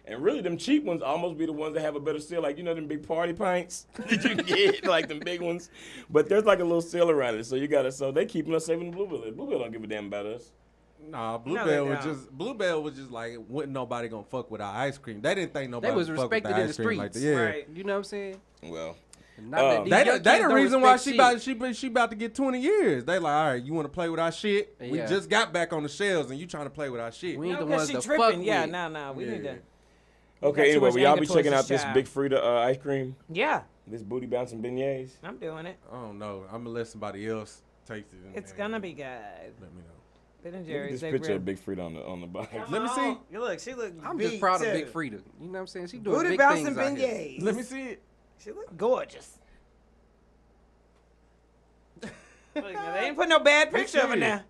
And really, them cheap ones almost be the ones that have a better seal. Like, you know them big party pints that you get, like them big ones. But there's like a little seal around it. So you got to, so they keeping us saving the Bluebell. Bluebell don't give a damn about us. Nah, they Bluebell was just like, wasn't nobody gonna fuck with our ice cream. They didn't think nobody They was would fuck with respected the in ice the cream like that. streets. Yeah. Right. You know what I'm saying? Well, Not that these They young the kids don't reason why respect shit. she about to get 20 years. They like, all right, you want to play with our shit? We Yeah. just got back on the shelves and you trying to play with our shit. We ain't No, the 'cause ones she to tripping. fuck Yeah, with. nah. We need to. Okay, too anyway, much will y'all anger be towards checking this out this child. Big Frida ice cream? Yeah, This booty bouncing beignets? I'm doing it. I don't know. I'm gonna let somebody else taste it. It's gonna be good. Let me know. Ben and Look at Jerry's, this they picture real. of Big Frida on the bike. Come Let me see. on. You look, she look. I'm beat just proud too. of Big Frida. You know what I'm saying? She doing Booty big bouncing things out here. beignets. Let me see it. She look gorgeous. Look, now, they ain't put no bad picture of her now.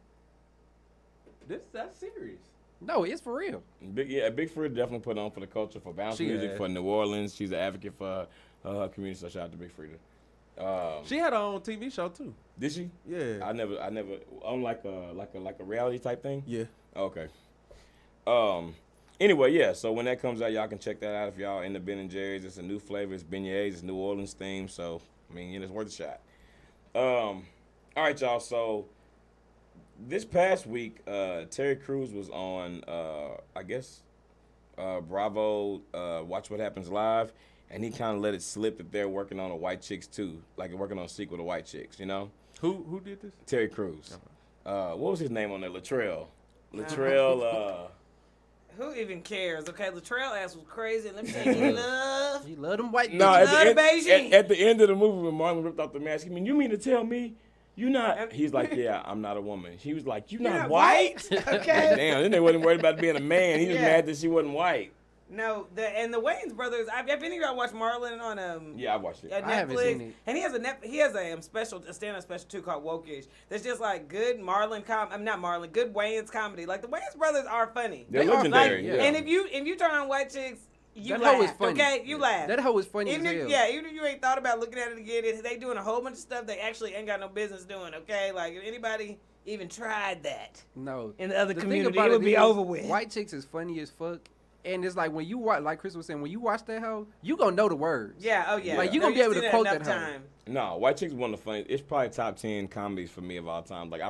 That's serious. No, it's for real. Big Frida definitely put on for the culture, for bounce She music, has. for New Orleans. She's an advocate for her community. So shout out to Big Frida. She had her own TV show too. Did she? Yeah. I never on like a reality type thing. Yeah. Okay. Anyway, yeah. So when that comes out, y'all can check that out if y'all into Ben and Jerry's. It's a new flavor. It's beignets. It's New Orleans theme. So I mean, it's worth a shot. All right, y'all. So this past week, Terry Crews was on, I guess, Bravo. Watch What Happens Live, and he kind of let it slip that they're working on a White Chicks 2, like working on a sequel to White Chicks. You know, Who did this? Terry Crews. What was his name on there? Latrell. Who even cares? Okay, Latrell ass was crazy. Let me tell you, he love. She love them white No, bitches. Love the Beijing. at the end of the movie when Marlon ripped off the mask, you mean to tell me you not? He's like, yeah, I'm not a woman. He was like, you're not white? Okay. Damn, then they wasn't worried about being a man. He was Yeah. mad that she wasn't white. No, the Wayans brothers. Have any of y'all watched Marlon on Yeah, I watched it. Netflix? I haven't seen it. And he has a stand-up special too called Wokish. That's just like good Marlon good Wayans comedy. Like the Wayans brothers are funny. They're They are legendary. funny, yeah. yeah. And if you turn on White Chicks, you That laugh. hoe is funny. Okay, you laugh. That hoe is funny Even as if, hell. yeah, even if you ain't thought about looking at it again, they doing a whole bunch of stuff they actually ain't got no business doing. Okay, like if anybody even tried that No. in the other The thing community, about it would be is, over with. White Chicks is funny as fuck. And it's like when you watch, like Chris was saying, when you watch that hoe, you gonna know the words. Yeah, oh yeah. Like, you No, gonna be able seen to it quote enough that hoe. time. No, White Chicks is one of the funny. It's probably top 10 comedies for me of all time. Like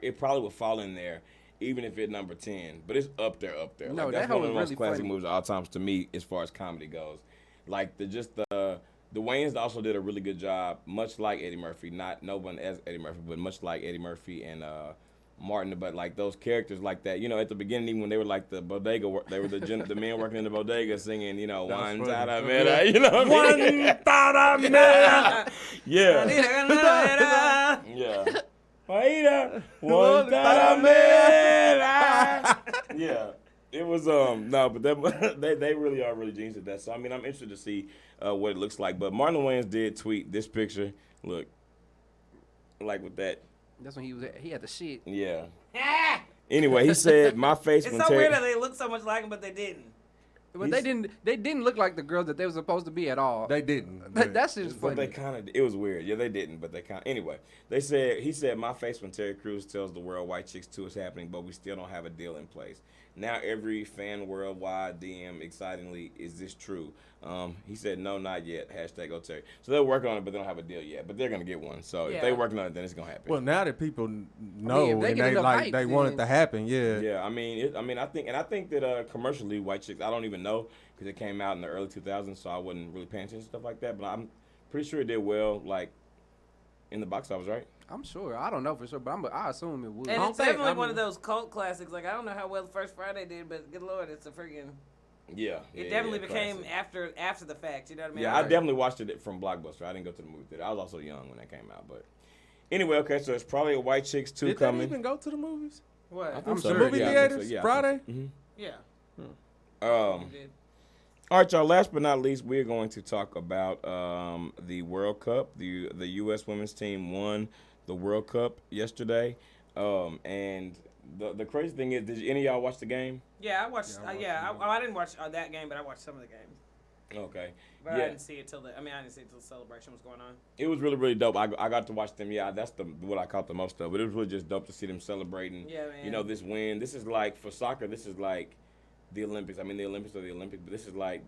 it probably would fall in there, even if it's number 10. But it's up there. No, Like, that that's hoe one of is the most really classic funny. movies of all times to me, as far as comedy goes. Like the Wayans also did a really good job, much like Eddie Murphy. Not no one as Eddie Murphy, but much like Eddie Murphy and Martin. But like those characters like that, you know, at the beginning, even when they were like the bodega, they were the men working in the bodega singing, you know, That's one funny. tada, you know what I mean? One tada. Yeah. Yeah. Aida, one Yeah. It was no, but they really are really genius at that. So I mean, I'm interested to see what it looks like. But Marlon Wayans did tweet this picture. Look, like with that. That's when he had the shit. Yeah. Anyway, he said my face It's when so Terry. weird that they look so much like him, but they didn't. But they didn't look like the girls that they were supposed to be at all. They didn't. That's just But they funny. kind of, it was weird. Yeah, they didn't, but they kind of. Anyway, he said, my face when Terry Crews tells the world White Chicks 2 is happening, but we still don't have a deal in place. Now every fan worldwide DM excitingly, is this true? He said, no, not yet. # Go Terry. So they're working on it, but they don't have a deal yet. But they're going to get one. So if Yeah. they're working on it, then it's going to happen. Well, now that people know if they and get they enough like hype, they want it then- to happen, yeah. Yeah, I think that commercially, White Chicks, I don't even know because it came out in the early 2000s, so I wasn't really paying attention to stuff like that. But I'm pretty sure it did well, like in the box office, right? I'm sure. I don't know for sure, but I assume it would. And don't it's think- definitely I one of mean- those cult classics. Like I don't know how well First Friday did, but good lord, it's a freaking. Yeah. It definitely became classic. after the fact. You know what I mean? Yeah, I definitely watched it from Blockbuster. I didn't go to the movie theater. I was also young when that came out, but anyway, okay, so it's probably a White Chicks 2 Did coming. they even go to the movies? What? I think I'm so. sure. Movie Yeah, I think theaters so. Yeah, I Friday? think- Yeah. Mhm. You did. All right, y'all. Last but not least, we're going to talk about the World Cup. The U.S. women's team won the World Cup yesterday, and the crazy thing is, did any of y'all watch the game? Yeah, I watched. Yeah, I watched I didn't watch that game, but I watched some of the games. Okay. But I Yeah. didn't see it till I didn't see it till the celebration was going on. It was really, really dope. I got to watch them. Yeah, that's what I caught the most of. But it was really just dope to see them celebrating. Yeah, man. You know, this win. This is like, for soccer, this is like the Olympics. I mean, the Olympics are the Olympics, but this is like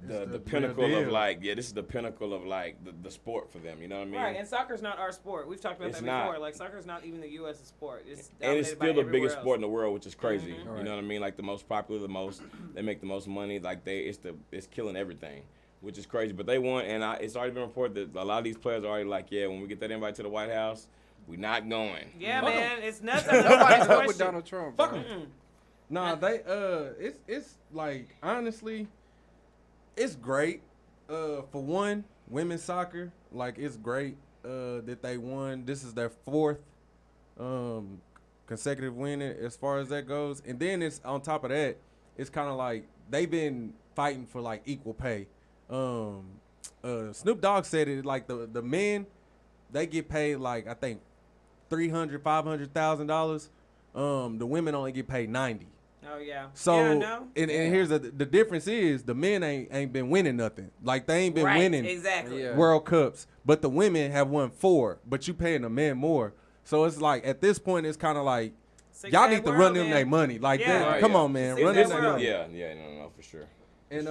the the pinnacle real of deal. like, yeah, this is the pinnacle of like the sport for them. You know what I mean? Right, and soccer's not our sport. We've talked about It's that not. before. Like soccer's not even the U.S. sport. It's And it's dominated by still the everywhere biggest else. sport in the world, which is crazy. Mhm. You know what I mean? Like the most popular, they make the most money. Like it's killing everything, which is crazy. But they won, and it's already been reported that a lot of these players are already like, yeah, when we get that invite to the White House, we're not going. Yeah, Fuck 'em. man, it's nuts. Nobody's fuck with Donald Trump. Fuck bro. 'em. Nah, they it's like honestly, It's great. For one, women's soccer, like it's great that they won. This is their fourth consecutive win as far as that goes. And then it's on top of that, it's kind of like they've been fighting for like equal pay. Snoop Dogg said it like the men, they get paid like I think $300,000-$500,000. The women only get paid $90,000. Oh yeah. So yeah, I know. And here's the difference is the men ain't been winning nothing. Like they ain't been winning exactly. World Cups, but the women have won 4. But you paying the men more. So it's like at this point it's kind of like y'all need to run them their money. Like that. Come on, man, run them their money. Yeah, no, for sure. And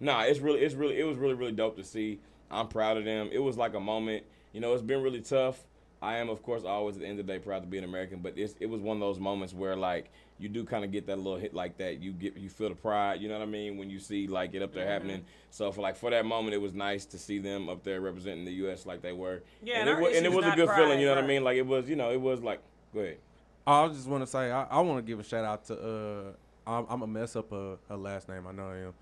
it was really dope to see. I'm proud of them. It was like a moment. You know, it's been really tough. I am, of course, always at the end of the day proud to be an American, but it was one of those moments where like you do kind of get that little hit like that. You feel the pride, you know what I mean, when you see like it up there happening. So for that moment, it was nice to see them up there representing the U.S. like they were. Yeah, and it was a good feeling, you know what I mean? Like it was, it was like, go ahead. I just want to say I want to give a shout out to I'm gonna mess up her last name. I know I am.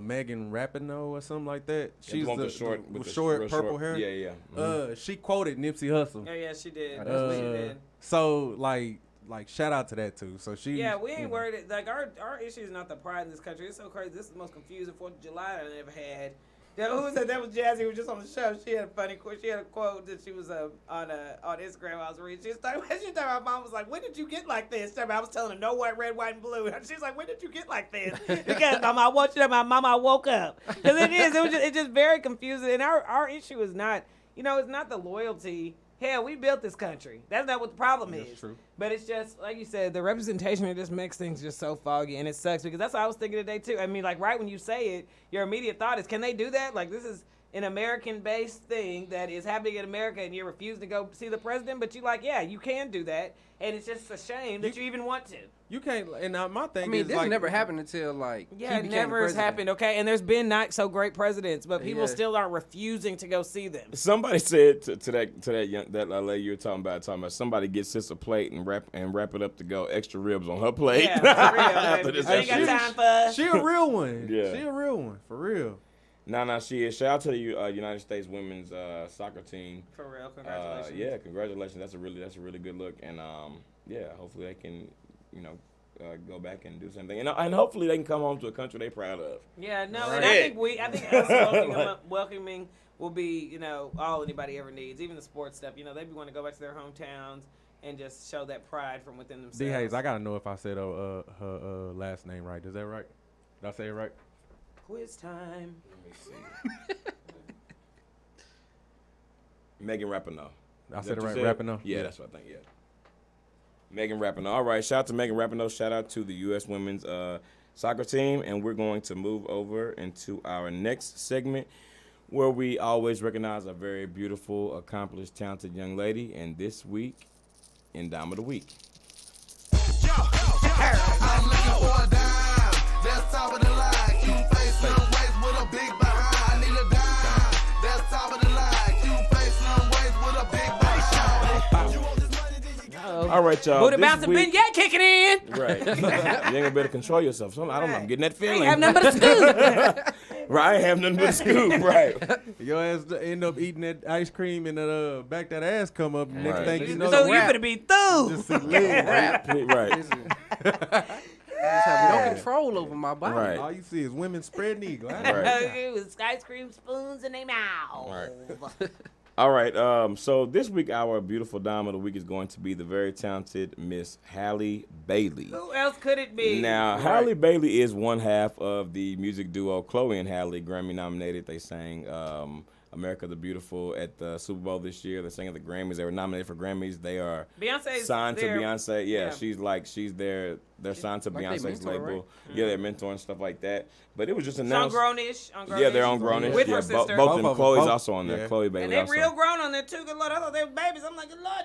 Megan Rapinoe or something like that. She's the short purple hair. Yeah. Mm-hmm. She quoted Nipsey Hussle. Oh yeah, she did. She did. So like shout out to that too. So she. Yeah, we ain't worried. Like our issue is not the pride in this country. It's so crazy. This is the most confusing 4th of July I've ever had. Who was that? That was Jazzy. Who was just on the show. She had a funny quote. She had a quote that she was on Instagram. I was reading. She started. My mom was like, "When did you get like this?" I was telling her no white, red, white, and blue. And she's like, "When did you get like this?" Because Mama, I watched it. My mama, I woke up. Because it is. It's just very confusing. And our issue is not. It's not the loyalty. Hell, we built this country. That's not what the problem is. That's true. But it's just, like you said, the representation, it just makes things just so foggy, and it sucks because that's what I was thinking today, too. I mean, like, right when you say it, your immediate thought is, can they do that? Like, this is an American-based thing that is happening in America, and you're refusing to go see the president, but you're like, yeah, you can do that, and it's just a shame that you even want to. You can't, and my thing is this like, never happened until like it never has happened, okay? And there's been not so great presidents, but people still are refusing to go see them. Somebody said to that lady you were talking about somebody gets sis a plate and wrap it up to go extra ribs on her plate. Yeah, for real. Ain't got time for. She a real one. Yeah, she a real one for real. Nah, she is. Shout out to the United States women's soccer team. For real, congratulations. Yeah, congratulations. That's a really good look, and hopefully they can, go back and do something, and hopefully they can come home to a country they're proud of. Yeah, no, and I think us welcoming will be, all anybody ever needs, even the sports stuff. They be wanting to go back to their hometowns and just show that pride from within themselves. D. Hayes, I gotta know if I said her last name right. Is that right? Did I say it right? Quiz time. Let me see. Megan Rapinoe. I said it right, Rapinoe? Yeah, that's what I think, yeah. Megan Rapinoe. All right, shout out to Megan Rapinoe. Shout out to the U.S. women's soccer team. And we're going to move over into our next segment where we always recognize a very beautiful, accomplished, talented young lady. And this week, in Dime of the Week. I'm looking for a dime. That's top of the line. Cute face, slim waist with a big behind. I need a dime. That's top of the line. Cute face, slim waist with a big behind. All right, y'all. Booty bouncing vignette kicking in. Right. You ain't gonna better control yourself. I don't know. I'm getting that feeling. I have nothing but a scoop. Right. I have nothing but a scoop. Right. Your ass end up eating that ice cream and back that ass come up. Next Right. thing you know, So you finna be through. just see legs. Right. I just have no control over my body. Right. All you see is women spreading eagle. It was ice cream spoons in their mouth. Right. All right. So this week, our beautiful dime of the week is going to be the very talented Miss Halle Bailey. Who else could it be? Now, Halle Bailey is one half of the music duo Chloe and Halle, Grammy nominated. They sang America the Beautiful at the Super Bowl this year. They sang at the Grammys. They were nominated for Grammys. They are Beyonce's signed to their- Beyonce. Yeah, yeah. they're signed to Like they Beyonce's mentor, label. right? Yeah, they're mentor and stuff like that. But it was just On announced. Grownish. Yeah, they're on Grownish. With yeah, her sister. both of them. Both of them, Chloe's both. also on there. Yeah. Chloe Bailey And they also. real grown on there too. Good Lord, I thought they were babies. I'm like, good Lord,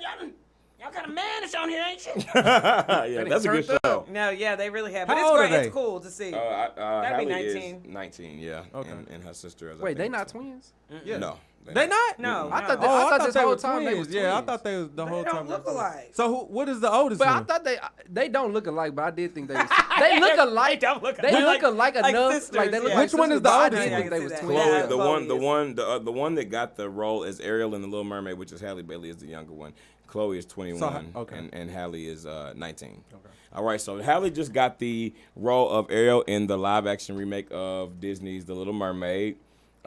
y'all y'all got a mannish on here, ain't you? Yeah, that's a good turned show. No, yeah, they really have. But How it's old great. are they? It's cool to see. That'd That'd be Hallie 19. is 19, yeah. Okay. And her sister is. I Wait, they think, not so. twins? Yeah. No. They not? No, I no. thought Oh, I thought this they whole were time they twins. was Yeah, I twins. thought they was the They whole don't time. look alike. So what is the oldest But I one? thought they don't look alike, but I did think they was, they look alike. They don't look They alike. look alike Like enough. sisters, Like they look yeah. like Which one sisters, is the but I oldest did one? think they was Yeah, I can twins. see Chloe, that. the Chloe one, the one that got the role as Ariel in The Little Mermaid, which is Halle Bailey, is the younger one. Chloe is 21, okay. and Halle is 19. Okay. All right, so Halle just got the role of Ariel in the live-action remake of Disney's The Little Mermaid.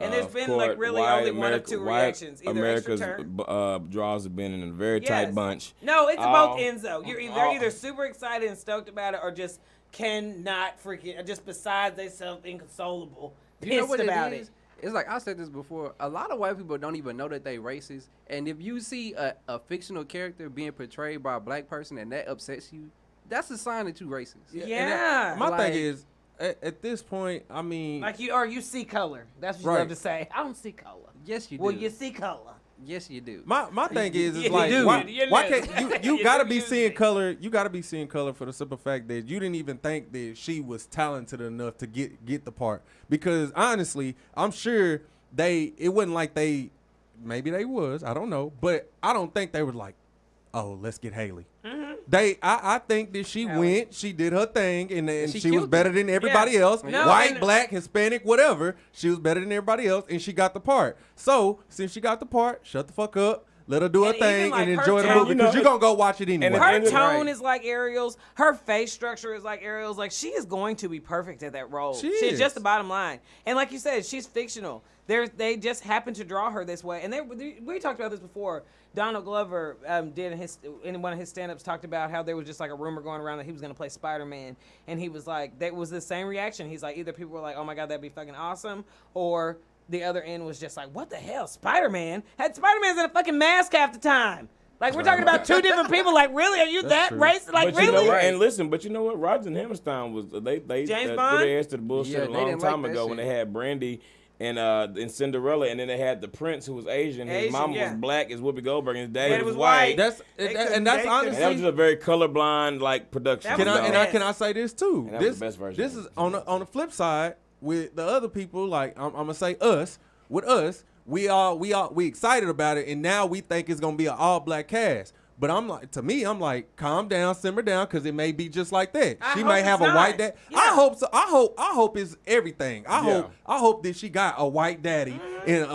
And there's Of been, course, like, really why only one of two why reactions. Either America's extra turn. draws have been in a very tight Yes. bunch. No, it's Oh. both ends though. They're Oh. either super excited and stoked about it, or just cannot freaking, just besides themselves inconsolable, pissed You know what about it is? It's like I said this before. A lot of white people don't even know that they racist. And if you see a fictional character being portrayed by a black person and that upsets you, that's a sign that you racist. Yeah. My Like- thing is, at this point, I mean, Like you see color. That's what you Right. love to say. I don't see color. Yes, you do. Well, you see color. Yes, you do. my thing is You like, do. why, You why do. can't you You gotta do be use seeing it. color? You gotta be seeing color for the simple fact that you didn't even think that she was talented enough to get the part. Because honestly, I'm sure it wasn't like maybe they was, I don't know, but I don't think they were like, oh, let's get Haley. I think that she went, she did her thing, and she she was killed better it. than everybody Yeah. else. No, White, and- black, Hispanic, whatever. She was better than everybody else, and she got the part. So since she got the part, shut the fuck up. Let her do her And even, thing like, and her enjoy the tone- movie because you're gonna go watch it anyway. Her And it- tone Right. is like Ariel's. Her face structure is like Ariel's. Like, she is going to be perfect at that role. She She's is. just the bottom line. And like you said, she's fictional. They just happen to draw her this way. And we talked about this before. Donald Glover did in one of his stand-ups talked about how there was just like a rumor going around that he was going to play Spider-Man. And he was like, that was the same reaction. He's like, either people were like, oh my God, that'd be fucking awesome. Or the other end was just like, what the hell, Spider-Man? Spider-Man's in a fucking mask half the time. Like, we're talking about two different people. Like, really? Are you that true. racist? Like, But you know really? what? And listen, but you know what? Roger and Hammerstein was they James threw Bond? their ass to the bullshit Yeah, a they long didn't time like that ago when shit. they had Brandy and Cinderella, and then they had the Prince who was Asian. His Asian, mama yeah. was black as Whoopi Goldberg, and his daddy Daddy was was white. white. That's They and couldn't- that's they couldn't- And that was honestly. just a very colorblind like production. That Can was I a and mess. can I say this too? And that was the best version This of is it. on the flip side with the other people. Like I'm gonna say us. With us, we excited about it, and now we think it's gonna be an all black cast. But I'm like, calm down, simmer down, because it may be just like that. I She hope may it's have a not. white dad. Yeah. I hope so. I hope it's everything. Yeah. I hope that she got a white daddy and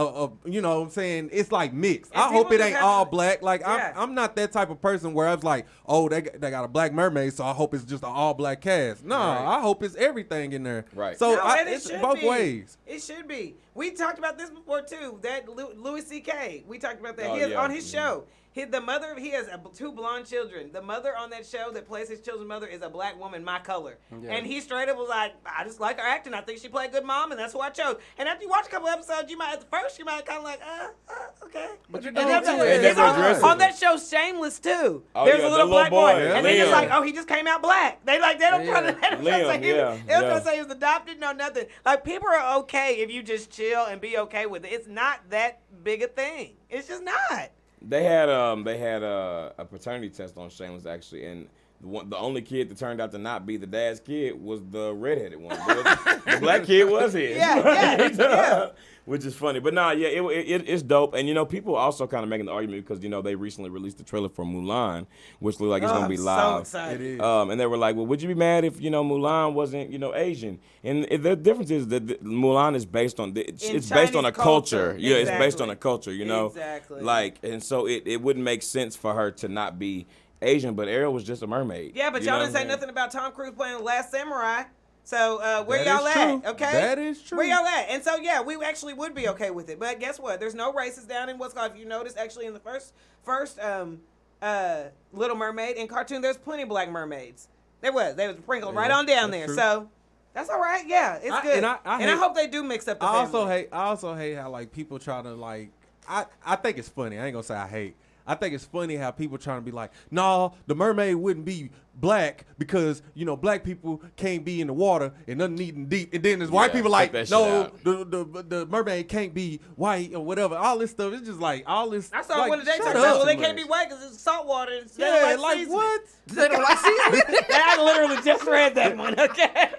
you know what I'm saying, it's like mixed. And I hope people it just ain't have all to- black. Like Yeah. I'm not that type of person where I was like, oh, they got a black mermaid, so I hope it's just an all black cast. No, Right. I hope it's everything in there. Right. So No, and it it's should both be. ways. It should be. We talked about this before too. That Louis C.K. We talked about that. Oh, He has yeah. on his show. He has two blonde children. The mother on that show that plays his children's mother is a black woman, my color. Yeah. And he straight up was like, I just like her acting. I think she played a good mom, and that's who I chose. And after you watch a couple episodes, you might at first you might kind of like, okay. But you And don't then- do it. They it's never on, address on it. that show, Shameless too. Oh, There's yeah, a little the black little boy, boy, and then it's Liam. like, oh, he just came out black. They don't Yeah. try to. They don't try to say Liam, he, yeah, they don't try yeah. to say he was adopted. No, nothing. Like, people are okay if you just chill and be okay with it. It's not that big a thing. It's just not. They had a paternity test on Shameless actually, and the only kid that turned out to not be the dad's kid was the redheaded one. The black kid was his. Yeah. Which is funny, but nah, yeah, it's dope. And you know, people also kind of making the argument because you know they recently released the trailer for Mulan, which looked like it's gonna be I'm live. So excited. It is. And they were like, well, would you be mad if, you know, Mulan wasn't, you know, Asian? And the difference is that Mulan is based on, it's based on a Chinese culture. culture. Yeah, it's based Exactly. on a culture, you know? Exactly. Like, and so it wouldn't make sense for her to not be Asian, but Ariel was just a mermaid. Yeah, but You y'all know didn't what say I'm nothing about Tom Cruise playing The Last Samurai. So where That y'all is at? true. Okay, That is true. Where y'all at? And so yeah, we actually would be okay with it. But guess what? There's no races down in what's called. If you notice, actually in the first Little Mermaid in cartoon, there's plenty of black mermaids. They was sprinkled right on down that's there. true. So that's all right. Yeah, it's good. and And I I hate- hope they do mix up the I family. also hate how like people try to like I think it's funny. I ain't gonna say I hate. I think it's funny how people trying to be like, no, the mermaid wouldn't be black because, black people can't be in the water and nothing needing deep. And then there's white people like, no, the mermaid can't be white or whatever. All this stuff. It's just like all this. I saw like, one today. shut Well, up. they can't be white because it's salt water. And they Yeah, don't like seasoning. what? They don't like seasoning. I literally just read that one. Okay.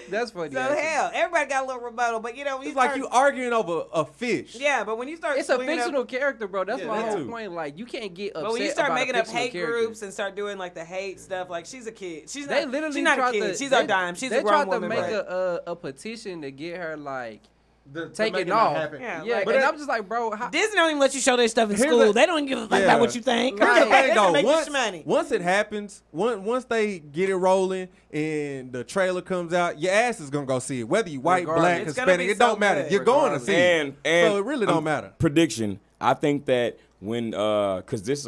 That's funny. So actually. hell, everybody got a little rebuttal, but when It's like you arguing over a fish. Yeah, but when you start, It's a swinging fictional character, bro. That's Yeah, my that whole too. point. Like, you can't get upset. But when you start about making a up fictional hate character. groups and start doing like the hate stuff, like she's a kid. She's They not. literally She's not a tried kid. to. She's they, a dime. She's they a grown tried to woman. make but a petition to get her like To taken make it off. not happen. Yeah, Yeah, like- and I'm just like, bro, how, Disney don't even let you show their stuff in Here's school. the- They don't even give a fuck Yeah. about what you think. Here's the Thing, They though, make you once, shmoney. once it happens, once they get it rolling and the trailer comes out, your ass is gonna go see it. Whether you white, Regardless. black, It's gonna Hispanic, be it don't so matter. good. You're going to see it. And So it really don't matter. Prediction. I think that when because this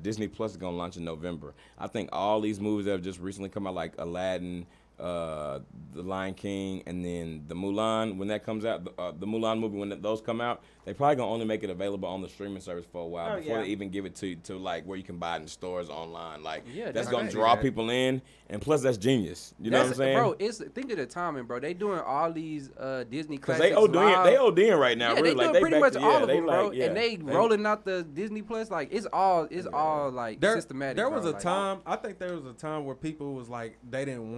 Disney Plus is gonna launch in November. I think all these movies that have just recently come out, like Aladdin, The Lion King, and then the Mulan. When that comes out, the Mulan movie, when those come out, they probably gonna only make it available on the streaming service for a while before yeah. they even give it to like where you can buy it in stores online. Like Yeah, that's that's gonna right. draw people in, and plus that's genius. You know what I'm saying? Bro, think of the timing, bro. They doing all these Disney Because classics they ODing right now. Yeah, really. they Like doing pretty back much to- all of they them, bro. like, yeah. And they rolling out the Disney Plus. Like it's all like systematic. There bro. was a Like, time. I think there was a time where people was like they didn't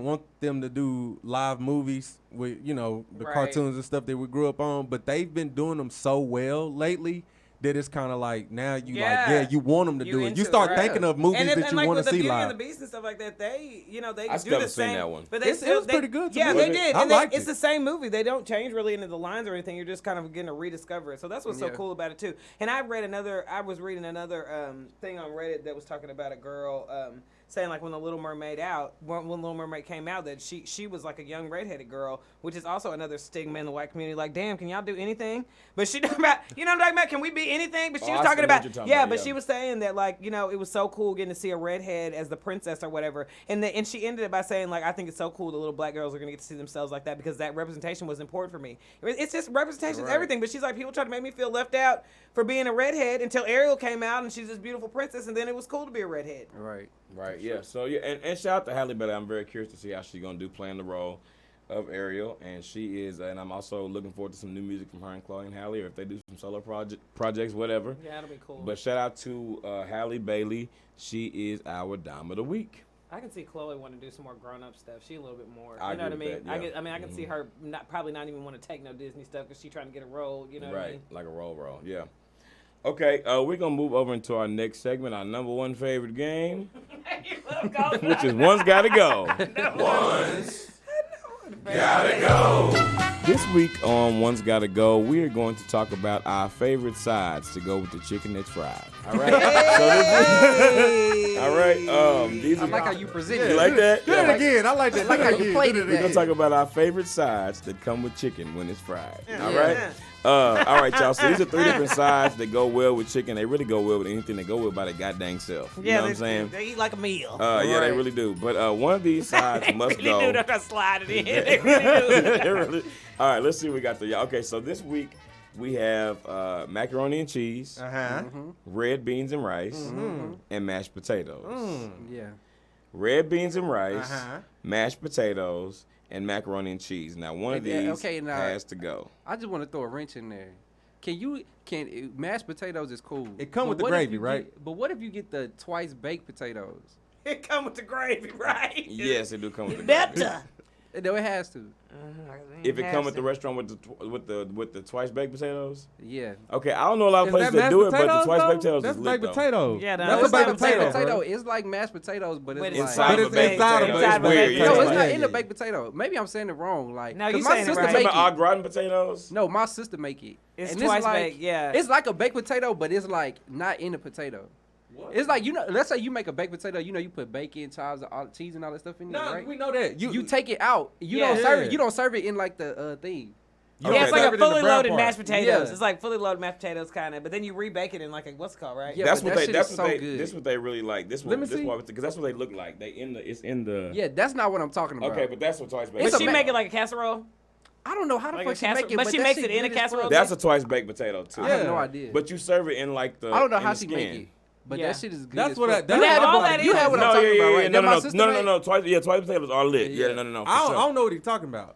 want them to do live movies with the Right. cartoons and stuff that we grew up on. But they've been doing them so well lately that it's kind of like now you want them to You do it. into You start it, right. thinking of movies that you like want with to the see Beauty and live. the Beast and stuff like that, they I do still the haven't seen same. that one. But It was pretty good to Yeah, me. they did. I And liked it's it. the same movie. They don't change really into the lines or anything. You're just kind of getting to rediscover it. So that's what's so Yeah. cool about it too. And I was reading another thing on Reddit that was talking about a girl saying like when the Little Mermaid when Little Mermaid came out, that she was like a young redheaded girl, which is also another stigma in the white community. Like, damn, can y'all do anything? But she talking about, what I'm talking about? Can we be anything? But she was I talking see what about, you're talking yeah, about, but yeah. she was saying that like, it was so cool getting to see a redhead as the princess or whatever. And she ended it by saying like, I think it's so cool the little black girls are gonna get to see themselves like that because that representation was important for me. It's just representation is everything. But she's like, people try to make me feel left out for being a redhead until Ariel came out and she's this beautiful princess, and then it was cool to be a redhead. right. Right, yeah. So, yeah, and shout out to Halle Berry. I'm very curious to see how she's going to do playing the role of Ariel. And she is, and I'm also looking forward to some new music from her and Chloe and Halle, or if they do some solo projects, whatever. Yeah, that'll be cool. But shout out to Halle Bailey. She is our Dime of the Week. I can see Chloe want to do some more grown-up stuff. She a little bit more. I You know what I agree mean? with that, yeah. I can see her probably not even want to take no Disney stuff because she's trying to get a role. You know what I Right, mean? like a roll, yeah. Okay, we're going to move over into our next segment, our number one favorite game, which is One's Gotta Go. Gotta go. This week on One's Gotta Go, we are going to talk about our favorite sides to go with the chicken that's fried. All right? All right, these I are... like how you present You it. like that? Do it again. I like that. Like how you played it. We're going to talk about our favorite sides that come with chicken when it's fried. All Yeah. right? All right, y'all. So these are 3 different sides that go well with chicken. They really go well with anything they go with by their goddamn self. You know what I'm saying? They eat like a meal. Yeah, they Right. really do. But one of these sides must They go. do. They're gonna slide it in. They really do. They really- All right, let's see what we got there. y'all. Okay, so this week we have macaroni and cheese, red beans and rice, and mashed potatoes. Yeah. Red beans and rice, mashed potatoes, and macaroni and cheese. Now, one of these Okay, now- has to go. I just want to throw a wrench in there. Can mashed potatoes is cool. It come But with the what if gravy, you right? But what if you get the twice baked potatoes? It come with the gravy, right? Yes, it do come with You the gravy. better. No, it has to. If it come with the restaurant with the twice baked potatoes. Yeah. Okay, I don't know a lot of Is places that that do it, mashed but the twice potatoes, baked potatoes That's is lit baked though. potatoes. Yeah, that's it's a baked like potato. potato. It's like mashed potatoes, but it's But like Inside But of it's a baked inside of potato. it. It's Inside of a weird. baked Yeah, no, potato. it's like- not in the baked potato. Maybe I'm saying it wrong. Like, No, 'cause you my saying it sister right. Talking make about au it. gratin potatoes. No, my sister make it. It's And twice like, baked, yeah. It's like a baked potato, but it's like not in the potato. It's like let's say you make a baked potato. You put bacon, chives, cheese, and all that stuff in there, No, right? we know that. You take it out. You Yeah. don't serve Yeah. it. You don't serve it in like the thing. You Okay. Yeah, it's don't like serve a it in the fully brown loaded part. mashed potatoes. Yeah. It's like fully loaded mashed potatoes kind of, but then you rebake it in like what's it called, right? Yeah, That's but what that they. shit That's is what so they. good. This what they really like. This Let one. me This see. one because that's what they look like. It's in the. Yeah, that's not what I'm talking about. Okay, but that's what twice baked. But It's she a make it like a casserole. I don't know how the Like fuck a she make casserole- it, but but she that makes shit it in a good as casserole? fuck. That's a twice baked potato too. I have no Yeah. idea. But you serve it in like the. I don't know in how the she skin. make it, but Yeah. that shit is good. That's as what fuck. I. But That's they have what all I that You in have it. what I'm No, talking yeah, about, yeah, right? yeah. That my No, sister no, made? no. Twice potatoes are lit. Yeah. Yeah, no. For I sure. don't know what he's talking about.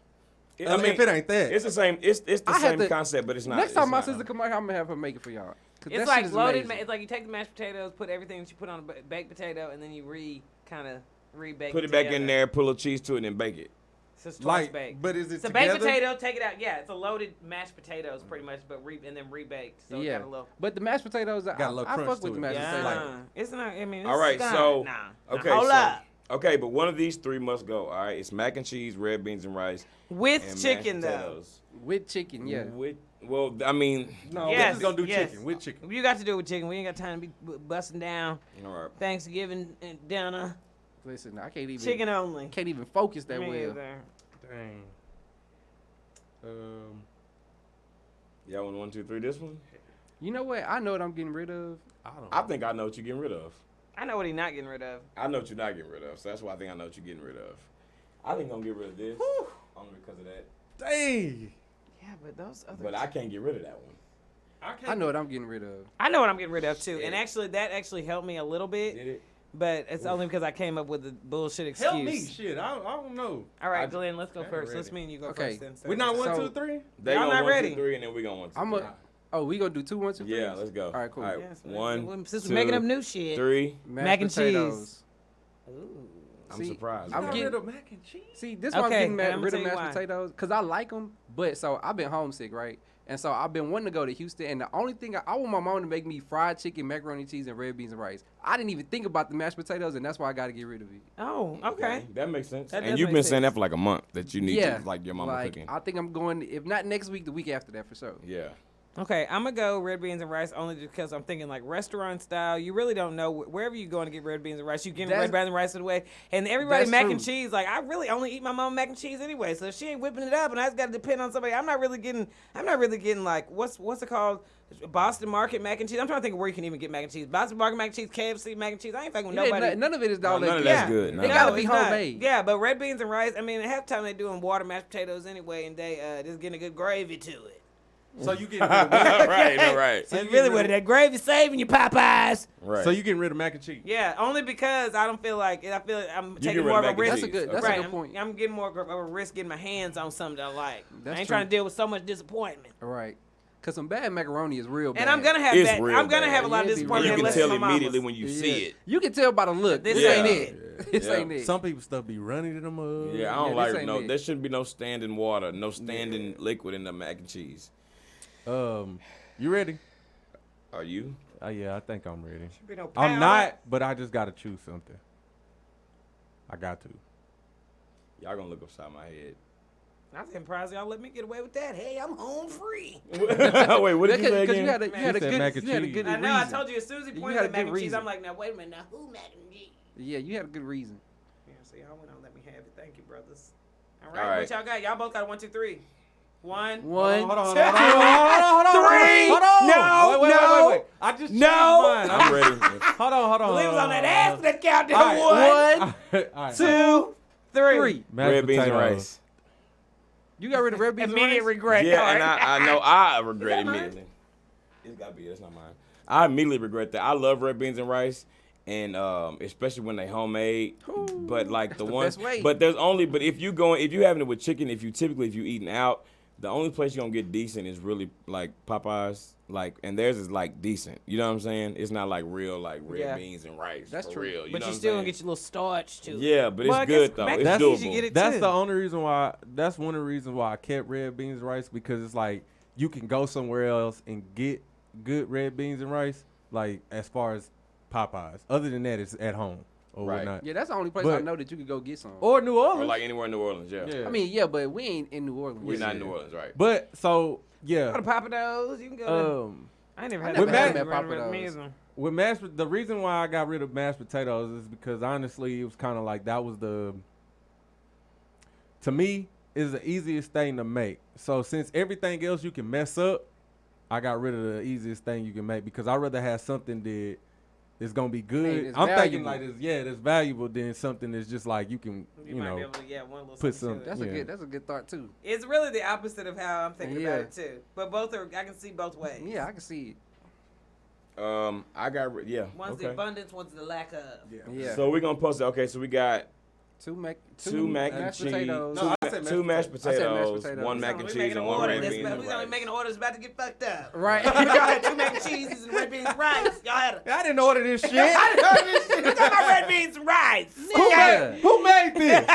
I mean, if it ain't that. It's the same. It's the I have same to- concept, but it's not. Next time it's my not, sister come out, I'm gonna have her make it for y'all. 'Cause It's that like shit is loaded. amazing. It's like you take the mashed potatoes, put everything that you put on a baked potato, and then you rebake. Put it back in there, put a little cheese to it, and then bake it. So it's twice Like, baked. but is it It's a together? baked potato. Take it out. Yeah, it's a loaded mashed potatoes, pretty much, but and then rebaked. So it Yeah, got a little. but the mashed potatoes, Got a little I crunch fuck to with the it. mashed Yeah, potatoes. it's not. I mean, it's All right, not, so nah. okay, Hold so up. okay, but one of these three must go. All right, it's mac and cheese, red beans and rice, With and chicken mashed though. potatoes. With chicken, yeah. Well, I mean, No, Yes, we're just gonna do yes. chicken with chicken. You got to do it with chicken. We ain't got time to be busting down all right. Thanksgiving dinner. Listen, I can't even Chicken only. can't even focus that Me well. either. Dang. Y'all want 1, 2, 3 this one? You know what? I know what I'm getting rid of. I think I know what you're getting rid of. I know what he not getting rid of. I know what you're not getting rid of, so that's why I think I know what you're getting rid of. I think I'm gonna get rid of this only because of that, Dang. Yeah, but those other. but I can't get rid of that one. I know what I'm getting rid of. I know what I'm getting rid of too, and Yeah. actually that actually helped me a little bit, Did it? but it's only because I came up with the bullshit excuse. Help me, shit. I don't know. All right, I- Glenn, let's go I ain't first. ready. Let's me and you go Okay. first. Then. So We not So- 1, 2, 3. They Y'all gonna not 1, ready. 2, 3, and then we gonna 1, 2, I'm 3. a. Oh, we gonna do 2, 1, 2, 3? Yeah, let's go. All right, cool. All right, Yes, one, since we're two, making up new shit. 3. Mac and cheese. I'm See, surprised. I'm Got getting- rid of mac and cheese. See, this why I'm Okay, getting and I'ma rid tell of you mashed why. potatoes because I like them. But so I've been homesick, right? And so I've been wanting to go to Houston, and the only thing I want my mom to make me fried chicken, macaroni cheese, and red beans and rice. I didn't even think about the mashed potatoes, and that's why I got to get rid of it. Oh, okay. That makes sense. That And does you've make been saying sense. that for like a month that you need Yeah, to like your mama like, cooking. I think I'm going. If not next week, the week after that for sure. Yeah. Okay, I'm gonna go red beans and rice only because I'm thinking like restaurant style. You really don't know wherever you going to get red beans and rice. You getting That's- red beans and rice away, and everybody That's mac true. and cheese. Like I really only eat my mom mac and cheese anyway. So if she ain't whipping it up, and I just got to depend on somebody. I'm not really getting like what's it called? Boston Market mac and cheese. I'm trying to think of where you can even get mac and cheese. Boston Market mac and cheese, KFC mac and cheese. I ain't fucking with Yeah, nobody. none of it is all None that of good. that's good. It None of gotta that. be it's not. homemade. Yeah, but red beans and rice. I mean, half the time they doing water mashed potatoes anyway, and they just getting a good gravy to it. So you getting rid of mac- right. So So you you really get with rid that gravy saving your Popeyes. Right. So you getting rid of mac and cheese? Yeah, only because I don't feel like I'm get taking rid more of of a mac and risk. That's a cheese. good. That's right, a good point. I'm getting more of a risk getting my hands on something that I like. That's I ain't true. trying to deal with so much disappointment. All right. Cause some bad macaroni is real bad. And I'm gonna have It's that. real I'm gonna bad. have a lot of Yeah, it be disappointment. you real can unless tell it's my immediately mama's. when you Yeah. see it. You can tell by the look. This Yeah. ain't it. This Yeah. ain't it. Some people stuff be running to them. Yeah, I don't this like ain't no. it. There shouldn't be no standing water, no standing liquid in the mac and cheese. You ready? Are you? Yeah, I think I'm ready. Be no I'm powder. not, but I just gotta choose something. I got to. Y'all gonna look upside my head. I'm surprised y'all let me get away with that. Hey, I'm home free. Wait, what did you say Because again? you had a She said mac and you had a cheese. good I know. reason. I told you as soon as he You pointed had at a mac good and cheese, reason. I'm like, now wait a minute. Now who mac and cheese? Yeah, you had a good reason. Yeah, so y'all went on. Let me have it. Thank you, brothers. All All right, right. what y'all got? Y'all both got 1, 2, 3. 1. Hold Hold on, two, hold on. three. Hold on. No, wait, no. wait. I just No. changed mine. I'm ready. Hold on. Well, he was on that ass for that countdown. All right. 1, All right. 2, 3. Mashed Red beans and potatoes. rice. You got rid of red beans and Immediate rice? regret. Yeah, All and right. I know I regret Is that mine? immediately. It's gotta be. That's not mine. I immediately regret that. I love red beans and rice, and especially when they homemade. But like the the ones, best way. but there's only. But if you having it with chicken, if you eating out, the only place you're gonna get decent is really like Popeyes. Like, and theirs is like decent. You know what I'm saying? It's not like real like red Yeah. beans and rice. That's for true. real. You But know you what still I'm gonna get your little starch too. Yeah, but Well, I it's guess good though. mac It's and cheese, you doable. get it That's too. the only reason why. That's one of the reasons why I kept red beans and rice, because it's like you can go somewhere else and get good red beans and rice. Like as far as Popeyes, other than that, it's at home or Right. whatnot. Yeah, that's the only place But- I know that you could go get some. Or New Orleans. Or like anywhere in New Orleans. Yeah. Yeah. I mean, yeah, but we ain't in New Orleans. We're not in New Orleans, right? But so Go yeah. to Papa Do's. You can go to. I ain't never had never that. had Papa Papa Do's. Do's. With the reason why I got rid of mashed potatoes is because honestly, it was kind of like that was to me, is the easiest thing to make. So since everything else you can mess up, I got rid of the easiest thing you can make because I'd rather have something that it's gonna be good. it's I'm thinking valuable. like it's valuable than something that's just like you can, You might be able to, one little put something some. to it. That's a good thought too. It's really the opposite of how I'm thinking Yeah. about it too. But both are, I can see both ways. Yeah, I can see it. I got One's the abundance, one's the lack of. Yeah. So we're gonna post it. Okay, so we got Two mac and mashed cheese, potatoes. No, I said two mashed I said mashed potatoes, potatoes. one We mac and cheese, and one red beans and We only rice. making orders about to get fucked up. Right. Y'all had 2 mac and cheeses and red beans and rice. Y'all had a. I didn't order this shit. I done heard this shit. You got my red beans and rice. Yeah. Who made this?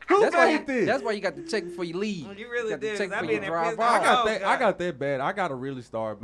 Who That's why, made this? that's why you got to check before you leave. You really got to did. check 'Cause I before be you in there drive pissed off. off. I got that bad. I gotta really start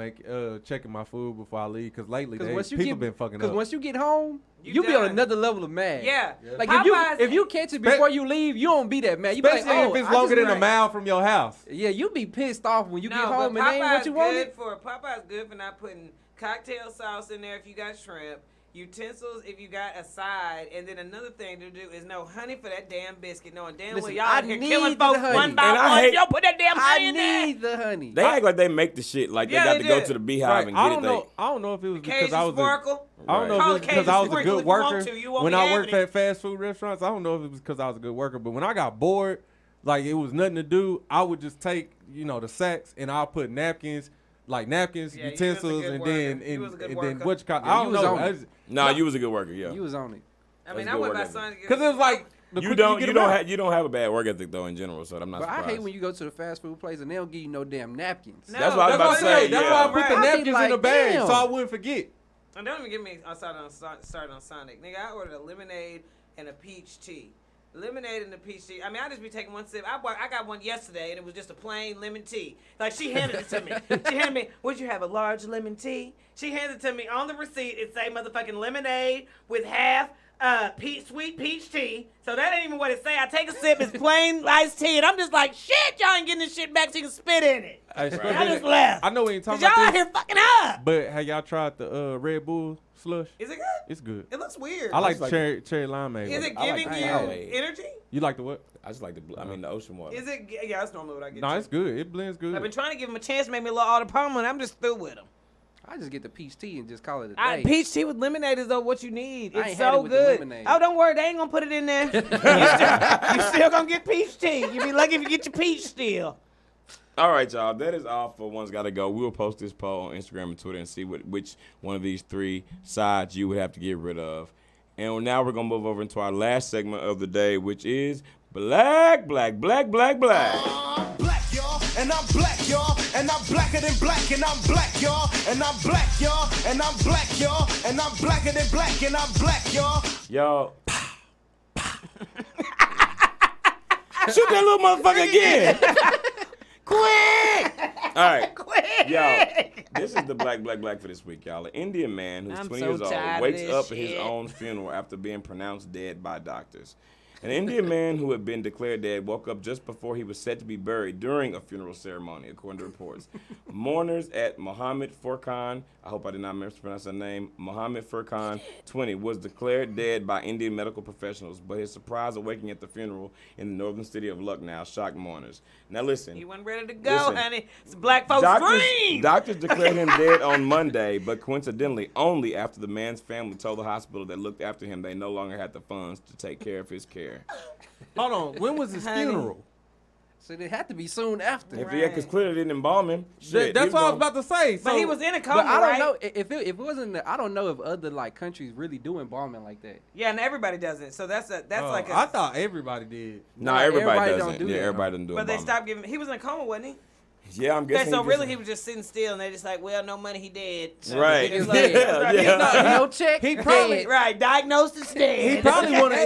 checking my food before I leave because lately people been fucking up. Because once you get home, You you be on done. another level of mad. Yeah. Like Popeyes- if you catch it before you leave, you don't be that mad. You be like, Especially oh, if it's I longer just than a like- mile from your house. Yeah, you be pissed off when you get No, home but and ain't what you wanted. Popeye's good for not putting cocktail sauce in there if you got shrimp, utensils if you got a side, and then another thing to do is no honey for that damn biscuit. Knowing damn well Listen, y'all I out here need killing the folks honey. one by And I one. hate- Y'all put that damn honey I in there. need the honey. They act like they make the shit like Yeah, they got they to go do. to the beehive and get I it. don't know. I don't know if it was because Cajun I was sparkle. I don't know Call if it was it because I was Cajun a sprinkle good if you want worker to. You won't when be I having worked it. at fast food restaurants. I don't know if it was because I was a good worker, but when I got bored, like it was nothing to do, I would just take the sacks and I'll put napkins, Yeah, you was a utensils, good and worker. then You was a good and then worker. what you call. Yeah, I you don't was know. on it. Nah, you was a good worker. Yeah. You was on it. I mean, That's I good went work my son to get Because it was like the You quicker don't get you them don't out. have you don't have a bad work ethic though in general, so I'm not But I surprised. hate when you go to the fast food place and they don't give you no damn napkins. No, That's what I was about to say, That's yeah. why I put the Right. napkins in the like, bag damn. so I wouldn't forget. And don't even get me started on Sonic. Nigga, I ordered a lemonade and a peach tea. Lemonade and the peach tea. I mean, I just be taking one sip. I got one yesterday, and it was just a plain lemon tea. Like, she handed it to me. She handed me, would you have a large lemon tea? She handed it to me on the receipt. It say motherfucking lemonade with half sweet peach tea. So that ain't even what it say. I take a sip, it's plain iced tea, and I'm just like, shit, y'all ain't getting this shit back so you can spit in it. Hey, I just left. I know we ain't Cause talking y'all about out this, here fucking up. but have y'all tried the Red Bull slush? Is it good? It's good. It looks weird. I like like the cherry limeade. Is it I like giving the you Powerade. energy? You like the what? I just like the ocean water. Is it? Yeah, that's normally what I get. No, too. it's good. It blends good. I've been trying to give him a chance to make me a little Alder Palmer, and I'm just through with him. I just get the peach tea and just call it a day. Peach tea with lemonade is though what you need. I It's ain't had so it with the good. lemonade. Oh, don't worry, they ain't gonna put it in there. you still gonna get peach tea. You be lucky if you get your peach still. All right, y'all. That is all for One's Gotta Go. We will post this poll on Instagram and Twitter and see which one of these three sides you would have to get rid of. And now we're gonna move over into our last segment of the day, which is Black. Black, y'all, and I'm black, y'all, and I'm blacker than black, and I'm black, y'all, and I'm black, y'all, and I'm black, y'all, and I'm blacker than black, and I'm black, y'all. Y'all. Shoot that little motherfucker again. Quick! All right. Quick! Y'all, this is the black for this week, y'all. An Indian man who's I'm 20 so years old tired of wakes this up at his shit. own funeral after being pronounced dead by doctors. An Indian man who had been declared dead woke up just before he was set to be buried during a funeral ceremony, according to reports. Mourners at Mohammed Furqan, I hope I did not mispronounce that name, Mohammed Furqan, 20, was declared dead by Indian medical professionals, but his surprise awakening at the funeral in the northern city of Lucknow shocked mourners. Now listen. He wasn't ready to go, Listen. honey. It's black folks' dream. Doctors declared him dead on Monday, but coincidentally, only after the man's family told the hospital that looked after him they no longer had the funds to take care of his care. Hold on. When was his Honey. funeral? So it had to be soon after. If he had, because clearly they didn't embalm him. Shit, That's he what I was gonna- about to say. But So- he was in a coma, But I don't right? know if it wasn't. I don't know if other like countries really do embalming like that. Yeah, and everybody doesn't. So that's like a. I thought everybody did. Nah, Nah, everybody everybody doesn't. don't do Yeah, that. everybody doesn't do But they embalming. stopped giving. He was in a coma, wasn't he? Yeah, I'm Okay, guessing. so he really just- he was just sitting still, and they just like, well, no money, he dead. So Right. it's Yeah, like- yeah. No check. He probably dead. Right, diagnosed as dead.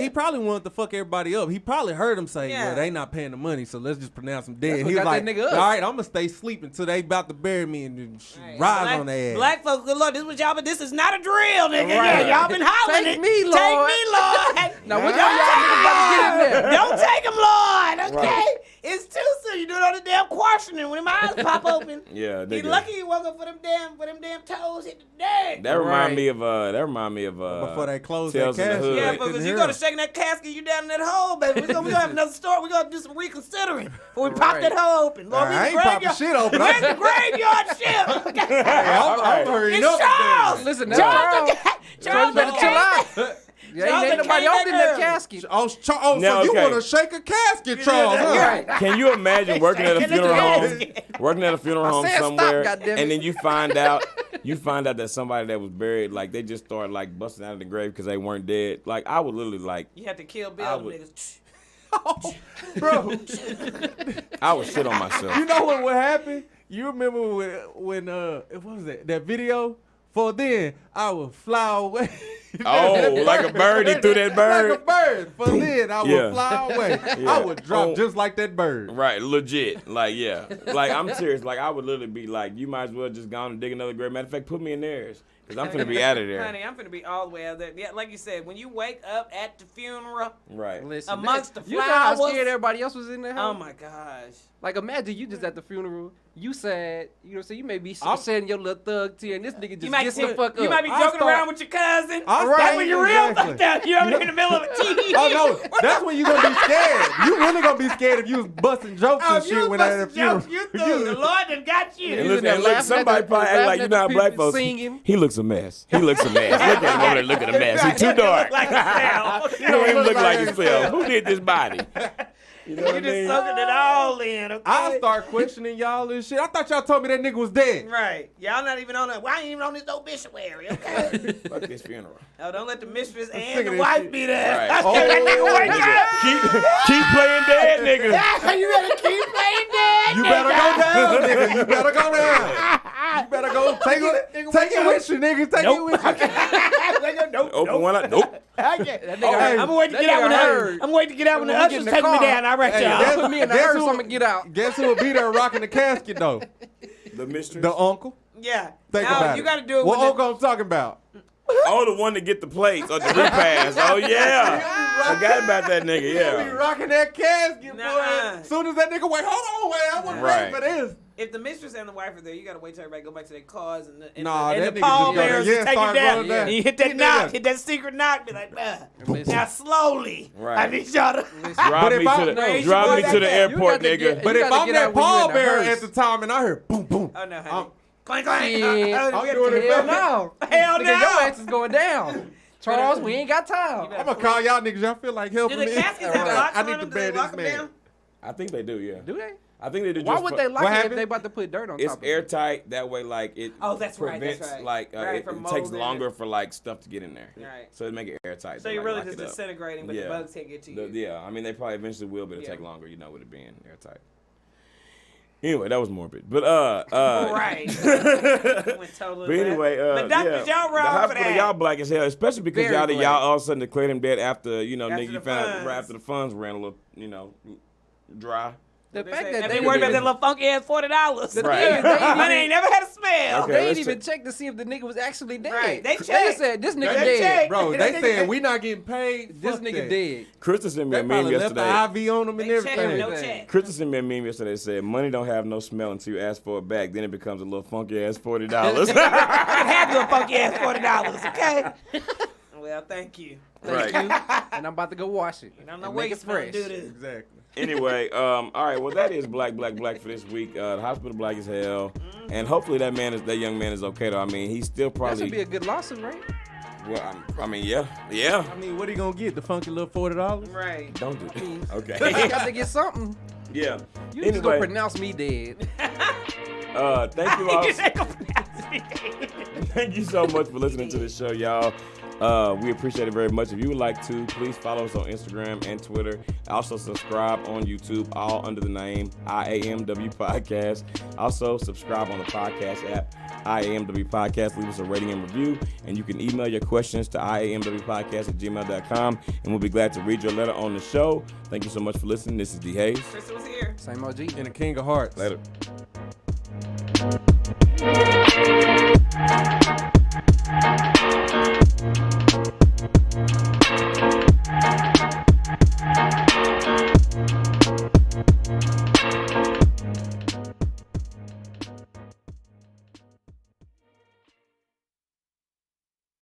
He probably wanted to fuck everybody up. He probably heard him say, Yeah. "Well, they not paying the money, so let's just pronounce him dead." That's what He was got like, that nigga up. "All right, I'm gonna stay sleeping until they about to bury me and then Right. rise Black- on their ass." Black folks, good Lord, this was y'all, but this is not a drill, nigga. Right. Yeah, y'all been hollering Take it. me, Lord. Take me, Lord. Now what y'all niggas about to get in there? Don't take him, Lord. Okay, Right. it's too soon. You do it on the damn questioning when my eyes pop open. Yeah, He nigga. lucky you woke up for them damn toes hit the deck. That remind Right. me of Before they close that Tales in the casket. Hood. Yeah, Couldn't because you hear go to him. shaking that casket, you down in that hole, baby. We're gonna have another story. We're gonna do some reconsidering when we pop Right. that hole open. Lord, I we ain't popping shit open. Where's the graveyard ship? Okay. I'm hurrying It's up. Charles. Listen, Charles, that's the, Charles better chill out. Yeah, ain't nobody opened that casket. So Now, you okay. want to shake a casket, Charles? Huh? Right. Can you imagine working at a funeral home, said stop, somewhere, goddammit. and then you find out that somebody that was buried, like they just started like busting out of the grave because they weren't dead. Like I would literally like, You have to kill Bill I them would- niggas. Bro, I would shit on myself. you know what happened? You remember when what was that video? For then I would fly away. Oh, like a bird, he threw that bird. Like a bird. For then I would Yeah. fly away. Yeah. I would drop Oh. just like that bird. Right, legit. Like, yeah. Like, I'm serious. Like, I would literally be like, you might as well just go on and dig another grave. Matter of fact, put me in theirs. Because I'm finna be out of there. Honey, I'm finna be all the way out there. Yeah, like you said, when you wake up at the funeral, Right. Listen, Amongst the you know how flowers. scared everybody else was in there. oh my gosh. Like imagine you just at the funeral, you sad, you know what I'm saying? You may be I'm- shedding your little thug tear, and this nigga You just might, gets the fuck you up. might be I joking start- around with your cousin. I That's start- when you're real exactly. fucked up. You're in the middle of a TV. Oh no, that's when you gonna be scared. You really gonna be scared if you was busting jokes Oh, and if shit you when at a busting funeral. jokes, you threw. The Lord done got you. And He's listen, in there and look, laughing somebody at the- probably act like laughing you at know how the black people folks. singing. He looks a mess. He looks a mess. Look at him over there. Look at the mess. He's too dark. Like hell. He don't even look like like himself. Who did this body? You know You what I just mean? soaking it all in, okay? I start questioning y'all and shit. I thought y'all told me that nigga was dead. Right. Y'all not even on it. Why ain't even on this obituary, okay? Fuck this funeral. Oh, don't let the mistress sick and of the this wife shit. be there. Right. I said, that nigga wake up. Keep playing dead, nigga. You better keep playing dead. You better go down, nigga. You better go down. You better go take it with you, nigga. Take it with you. Nope. Open one up. Nope. I can't. That nigga Hey, I'm waiting to that get out when nigga the heard. I'm waiting to get out when the When we get ushers in the take me car, down. All right, hey, y'all. that's- Put me in the Guess hearse, who- I'm gonna get out. Guess who will be there rocking the casket though? The mistress. The uncle. Yeah. Think Now, about you it. got to do it What when uncle I'm talking about? Oh, the one to get the plates or the repast. Oh yeah. Forgot about that nigga. He be Yeah. rocking that casket, Nuh-uh. boy. As soon as that nigga wait, hold on, wait, I wasn't Right. ready for this. if the mistress and the wife are there, you got to wait till everybody go back to their cars and Nah, and that the nigga just pallbearers gotta- yeah, take you start down. rolling down. And you hit that He knock, nigga. hit that secret knock, be like, Listen. now slowly. Right. I need y'all to. Drive if me I- to the no, drive me you to the got airport, to nigga. get- But You if gotta I'm get out that when you in the pallbearer hearse. at the time and I heard boom, boom, Oh no, honey. I'm- Clank, clank. Shit. I'm doing it Hell back. no. Hell Nigga, no. your ass is going down. Charles, we ain't got time. better- I'm gonna call y'all niggas. Y'all feel like Do helping the me? caskets have locks I on need to them? Do bear they lock this them man. down? I think they do. Yeah. Do they? I think they do. Why just would for- they lock What it if happened? they about to put dirt on It's top of it? airtight. That way, like it Oh, that's right, that's prevents right. like Right, it, from it takes mold and- longer for like stuff to get in there. Right. So it make it airtight. So to, you're like, really lock just it up. disintegrating, but Yeah. the bugs can't get to you. Yeah, I mean they probably eventually will, but it'll Yeah. take longer. You know, with it being airtight. Anyway, that was morbid, but Right. Went totally But anyway, but doctors, yeah, y'all the wrong for hospital, that. y'all black as hell, especially because Very y'all black. all of a sudden declared him dead after After nigga, you the found out funds. right after the funds ran a little, dry. The They fact say- that they worried about that little funky ass $40. Right. Money ain't never had a smell. Okay. They let's didn't even check- check to see if the nigga was actually dead. Right, they They checked. said this nigga They dead. checked. Bro, That they nigga- said we not getting paid. This Fuck nigga that. dead. Krista sent me They a meme probably left yesterday. the IV on them and They checked everything. no Everything. check. Krista sent me a meme yesterday that said, money don't have no smell until you ask for it back. Then it becomes a little funky ass $40. I can have you a funky ass $40, okay? Well, thank you. Right. Thank you. And I'm about to go wash it. I don't know and where make you it supposed to fresh. do this. Exactly. Anyway, all right. Well, that is black for this week. The hospital black as hell, and hopefully that young man is okay though. I mean, he's still That probably. should be a good lawsuit, right? Well, I mean, yeah. I mean, what he gonna get? The funky little $40? Right. Don't do that. You Okay. got to get something. Yeah. You just gonna Anyway, pronounce me dead. thank you all. Thank you so much for listening to the show, y'all. We appreciate it very much. If you would like to, please follow us on Instagram and Twitter. Also subscribe on YouTube, all under the name IAMW Podcast. Also subscribe on the podcast app, IAMW Podcast. Leave us a rating and review. And you can email your questions to IAMWpodcast@gmail.com. And we'll be glad to read your letter on the show. Thank you so much for listening. This is D. Hayes. Crystal was here. Same OG. And the King of Hearts. Later.